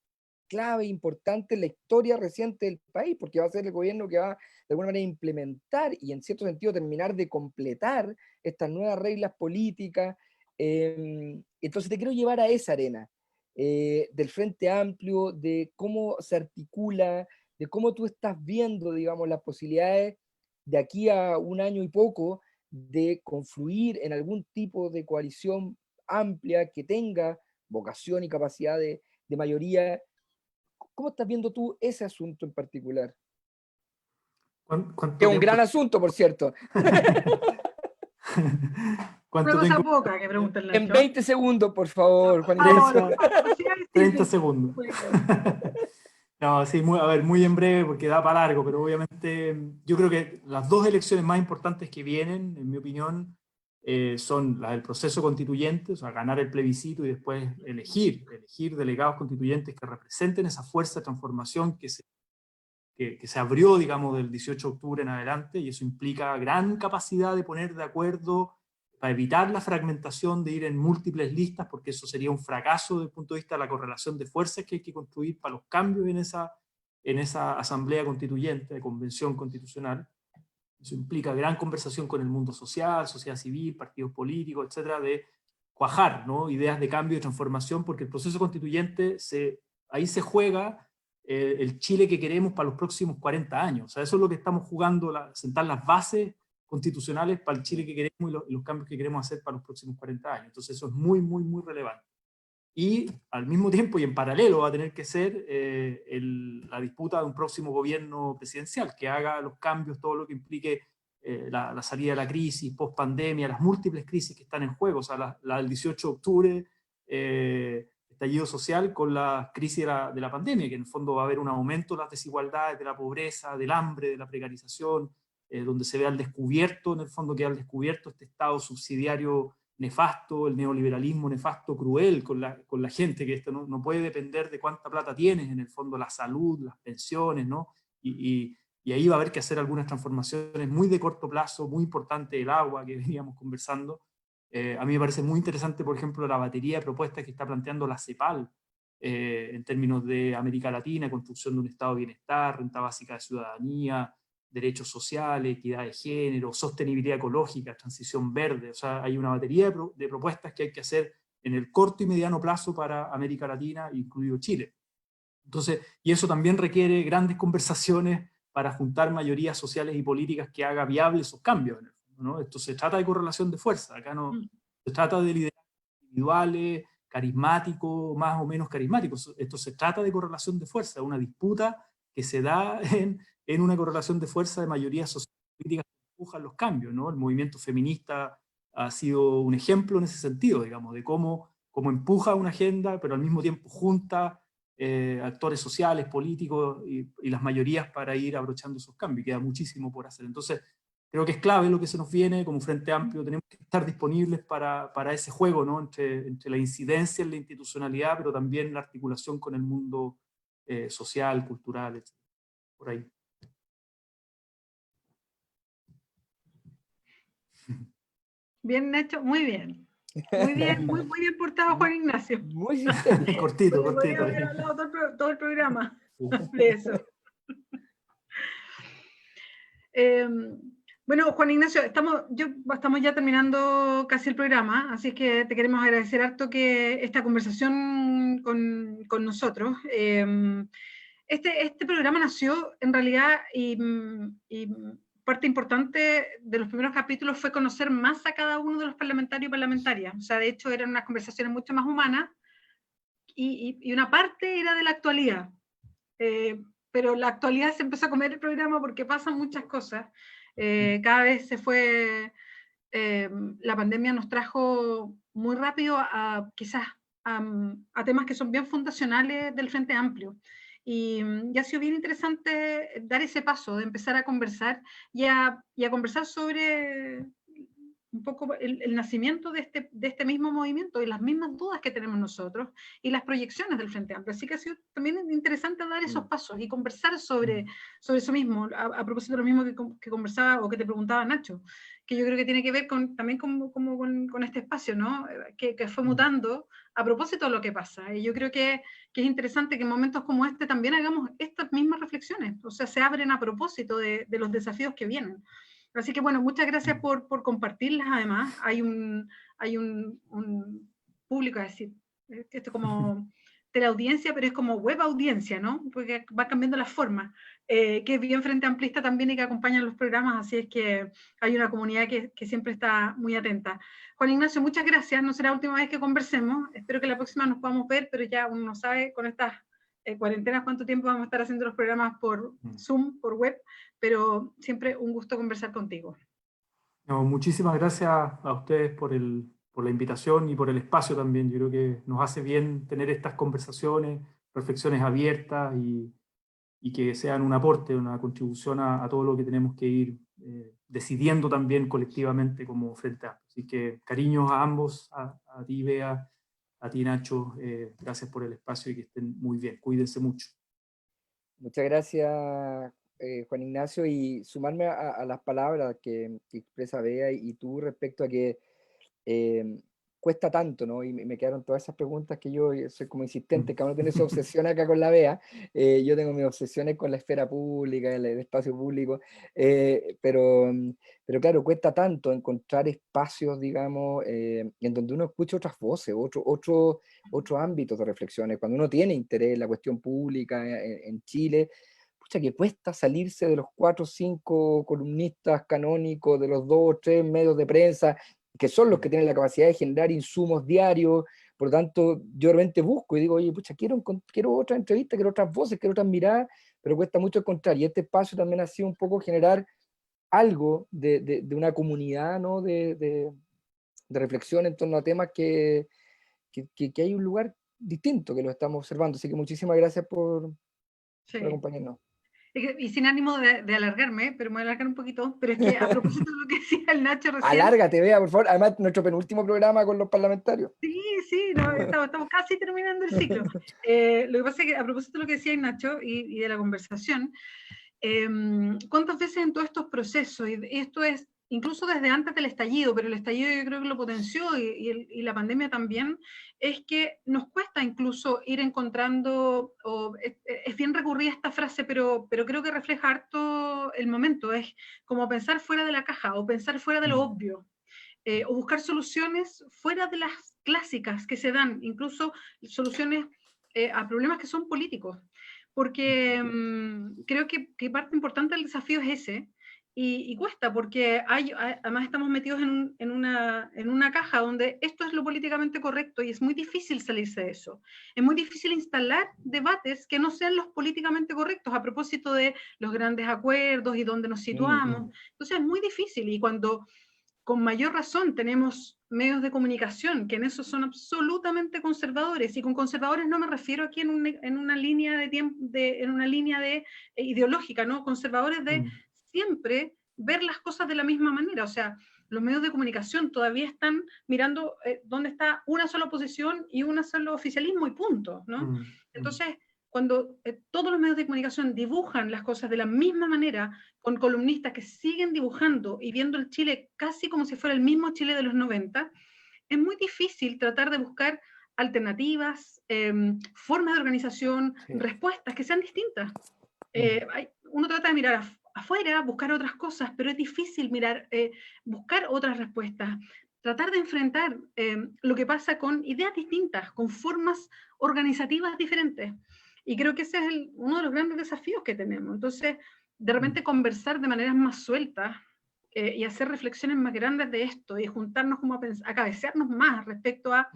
clave, importante en la historia reciente del país, porque va a ser el gobierno que va de alguna manera a implementar y en cierto sentido terminar de completar estas nuevas reglas políticas. Entonces te quiero llevar a esa arena del Frente Amplio, de cómo se articula, de cómo tú estás viendo, digamos, las posibilidades de aquí a un año y poco de confluir en algún tipo de coalición amplia que tenga vocación y capacidad de mayoría. ¿Cómo estás viendo tú ese asunto en particular? Que ¿Cuánto es un tiempo? gran asunto, por cierto. Una ¿Cuánto cosa tengo? poca que pregunta el En Nacho. 20 segundos, por favor, Juan Ignacio. Ahora, sí, sí, 30 sí. segundos. Muy bien. No, sí, a ver, muy en breve porque da para largo, pero obviamente yo creo que las dos elecciones más importantes que vienen, en mi opinión, son las del proceso constituyente, o sea, ganar el plebiscito y después elegir delegados constituyentes que representen esa fuerza de transformación que se abrió, digamos, del 18 de octubre en adelante, y eso implica gran capacidad de poner de acuerdo para evitar la fragmentación, de ir en múltiples listas, porque eso sería un fracaso desde el punto de vista de la correlación de fuerzas que hay que construir para los cambios en esa asamblea constituyente, de convención constitucional. Eso implica gran conversación con el mundo social, sociedad civil, partidos políticos, etcétera, de cuajar, ¿no?, ideas de cambio y transformación, porque el proceso constituyente, ahí se juega el Chile que queremos para los próximos 40 años. O sea, eso es lo que estamos jugando, sentar las bases constitucionales para el Chile que queremos y los cambios que queremos hacer para los próximos 40 años. Entonces eso es muy, muy, muy relevante. Y al mismo tiempo y en paralelo va a tener que ser la disputa de un próximo gobierno presidencial que haga los cambios, todo lo que implique la salida de la crisis, post pandemia, las múltiples crisis que están en juego, o sea, la del 18 de octubre, estallido social, con la crisis de la pandemia, que en el fondo va a haber un aumento de las desigualdades, de la pobreza, del hambre, de la precarización, donde se ve al descubierto, en el fondo queda al descubierto este Estado subsidiario nefasto, el neoliberalismo nefasto, cruel con la gente, que esto no puede depender de cuánta plata tienes, en el fondo la salud, las pensiones, ¿no? Y ahí va a haber que hacer algunas transformaciones muy de corto plazo, muy importante, el agua que veníamos conversando. A mí me parece muy interesante, por ejemplo, la batería de propuestas que está planteando la CEPAL, en términos de América Latina, construcción de un estado de bienestar, renta básica de ciudadanía, derechos sociales, equidad de género, sostenibilidad ecológica, transición verde. O sea, hay una batería de propuestas que hay que hacer en el corto y mediano plazo para América Latina, incluido Chile. Entonces, y eso también requiere grandes conversaciones para juntar mayorías sociales y políticas que haga viables esos cambios, en el fondo, ¿no? Esto se trata de correlación de fuerza, acá no se trata de liderazgos individuales, carismáticos, más o menos carismáticos. Esto se trata de correlación de fuerza, una disputa que se da en una correlación de fuerza de mayorías sociales y políticas que empujan los cambios, ¿no? El movimiento feminista ha sido un ejemplo en ese sentido, digamos, de cómo empuja una agenda, pero al mismo tiempo junta actores sociales, políticos y las mayorías para ir abrochando esos cambios. Queda muchísimo por hacer. Entonces, creo que es clave lo que se nos viene como Frente Amplio. Tenemos que estar disponibles para ese juego, ¿no?, entre la incidencia en la institucionalidad, pero también la articulación con el mundo social, cultural, etc. Por ahí. Bien, Nacho, muy bien. Muy bien, muy bien portado, Juan Ignacio. Muy sintético. Cortito. Podría haber hablado todo el programa de eso. Bueno, Juan Ignacio, estamos ya terminando casi el programa, así que te queremos agradecer harto que esta conversación con nosotros. Este programa nació en realidad y parte importante de los primeros capítulos fue conocer más a cada uno de los parlamentarios y parlamentarias. O sea, de hecho eran unas conversaciones mucho más humanas y una parte era de la actualidad. pero la actualidad se empezó a comer el programa porque pasan muchas cosas. Cada vez se fue, la pandemia nos trajo muy rápido quizás a temas que son bien fundacionales del Frente Amplio. Y ha sido bien interesante dar ese paso de empezar a conversar y a conversar sobre un poco el nacimiento de este mismo movimiento y las mismas dudas que tenemos nosotros y las proyecciones del Frente Amplio. Así que ha sido también interesante dar esos pasos y conversar sobre eso mismo, a propósito de lo mismo que conversaba o que te preguntaba Nacho, que yo creo que tiene que ver también con este espacio, ¿no? Que fue mutando a propósito de lo que pasa. Y yo creo que es interesante que en momentos como este también hagamos estas mismas reflexiones, o sea, se abren a propósito de los desafíos que vienen. Así que bueno, muchas gracias por compartirlas. Además, hay un público, es decir, esto como teleaudiencia, pero es como web audiencia, ¿no? Porque va cambiando la forma, que es bien Frente Amplista también y que acompaña los programas, así es que hay una comunidad que siempre está muy atenta. Juan Ignacio, muchas gracias, no será la última vez que conversemos, espero que la próxima nos podamos ver, pero ya uno no sabe con estas cuarentenas cuánto tiempo vamos a estar haciendo los programas por Zoom, por web, pero siempre un gusto conversar contigo. No, muchísimas gracias a ustedes por la invitación y por el espacio también. Yo creo que nos hace bien tener estas conversaciones, reflexiones abiertas y que sean un aporte, una contribución a todo lo que tenemos que ir decidiendo también colectivamente como Frente Amplio. Así que cariños a ambos, a ti Bea, a ti Nacho, gracias por el espacio y que estén muy bien. Cuídense mucho. Muchas gracias, Juan Ignacio, y sumarme a las palabras que expresa Bea y tú respecto a que cuesta tanto, ¿no? Y me quedaron todas esas preguntas que yo soy como insistente, cada uno tiene su obsesión acá con la Bea, yo tengo mis obsesiones con la esfera pública, el espacio público, pero claro, cuesta tanto encontrar espacios, digamos, en donde uno escucha otras voces, otros ámbitos de reflexiones, cuando uno tiene interés en la cuestión pública en Chile, pucha que cuesta salirse de los 4 o 5 columnistas canónicos, de los 2 o 3 medios de prensa, que son los que tienen la capacidad de generar insumos diarios. Por lo tanto, yo realmente busco y digo, oye, pucha, quiero otra entrevista, quiero otras voces, quiero otras miradas, pero cuesta mucho encontrar. Y este espacio también ha sido un poco generar algo de una comunidad, ¿no? de reflexión en torno a temas que hay un lugar distinto que lo estamos observando. Así que muchísimas gracias por acompañarnos. Y sin ánimo de alargarme, pero me voy a alargar un poquito, pero es que a propósito de lo que decía el Nacho recién... Alárgate, Bea, por favor. Además, nuestro penúltimo programa con los parlamentarios. Sí, no, estamos casi terminando el ciclo. Lo que pasa es que a propósito de lo que decía el Nacho y de la conversación, ¿cuántas veces en todos estos procesos, y esto es incluso desde antes del estallido, pero el estallido yo creo que lo potenció y la pandemia también, es que nos cuesta incluso ir encontrando, es bien recurrida esta frase, pero creo que refleja harto el momento, es como pensar fuera de la caja o pensar fuera de lo obvio, o buscar soluciones fuera de las clásicas que se dan, incluso soluciones a problemas que son políticos, porque creo que parte importante del desafío es ese, y cuesta, porque además estamos metidos en una caja donde esto es lo políticamente correcto y es muy difícil salirse de eso. Es muy difícil instalar debates que no sean los políticamente correctos a propósito de los grandes acuerdos y dónde nos situamos. Entonces es muy difícil, y cuando con mayor razón tenemos medios de comunicación que en eso son absolutamente conservadores, y con conservadores no me refiero aquí en una línea de tiempo, en una línea ideológica, ¿no? Conservadores de siempre ver las cosas de la misma manera, o sea, los medios de comunicación todavía están mirando dónde está una sola oposición y un solo oficialismo y punto, ¿no? Entonces, cuando todos los medios de comunicación dibujan las cosas de la misma manera, con columnistas que siguen dibujando y viendo el Chile casi como si fuera el mismo Chile de los 90, es muy difícil tratar de buscar alternativas, formas de organización, respuestas que sean distintas. Uno trata de mirar afuera, buscar otras cosas, pero es difícil buscar otras respuestas, tratar de enfrentar lo que pasa con ideas distintas, con formas organizativas diferentes. Y creo que ese es uno de los grandes desafíos que tenemos. Entonces, de repente conversar de maneras más sueltas y hacer reflexiones más grandes de esto y juntarnos como a cabecearnos más respecto a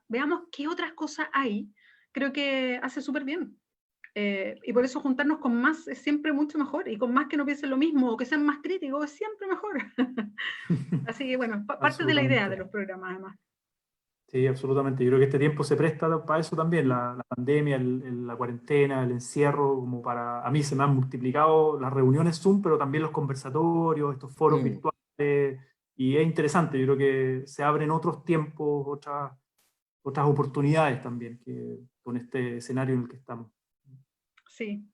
veamos qué otras cosas hay, creo que hace súper bien. Y por eso juntarnos con más es siempre mucho mejor, y con más que no piensen lo mismo o que sean más críticos es siempre mejor. Así que bueno, parte de la idea de los programas además. Sí, absolutamente. Yo creo que este tiempo se presta para eso también, la pandemia, la cuarentena, el encierro, como para, a mí se me han multiplicado las reuniones Zoom, pero también los conversatorios, estos foros virtuales, y es interesante, yo creo que se abren otros tiempos, otras oportunidades también, que con este escenario en el que estamos. Sí.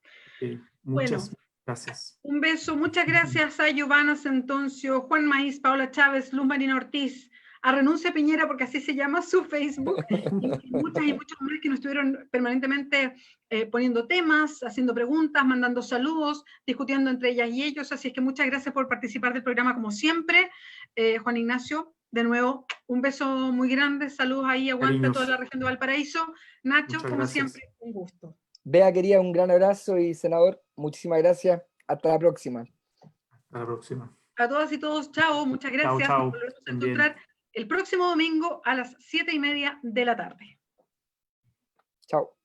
Muchas gracias. Un beso, muchas gracias a Giovanna Sentoncio, Juan Maíz, Paola Chávez, Luz Marina Ortiz, a Renuncia Piñera, porque así se llama su Facebook, y muchas y muchos más que nos estuvieron permanentemente poniendo temas, haciendo preguntas, mandando saludos, discutiendo entre ellas y ellos, así es que muchas gracias por participar del programa como siempre. Juan Ignacio, de nuevo, un beso muy grande, saludos ahí, aguanta toda la región de Valparaíso. Nacho, como siempre, un gusto. Bea, querida, un gran abrazo, y senador, muchísimas gracias. Hasta la próxima. Hasta la próxima. A todas y todos, chao, muchas gracias. Chao, Nos volvemos a encontrar el próximo domingo a las 7:30 de la tarde. Chao.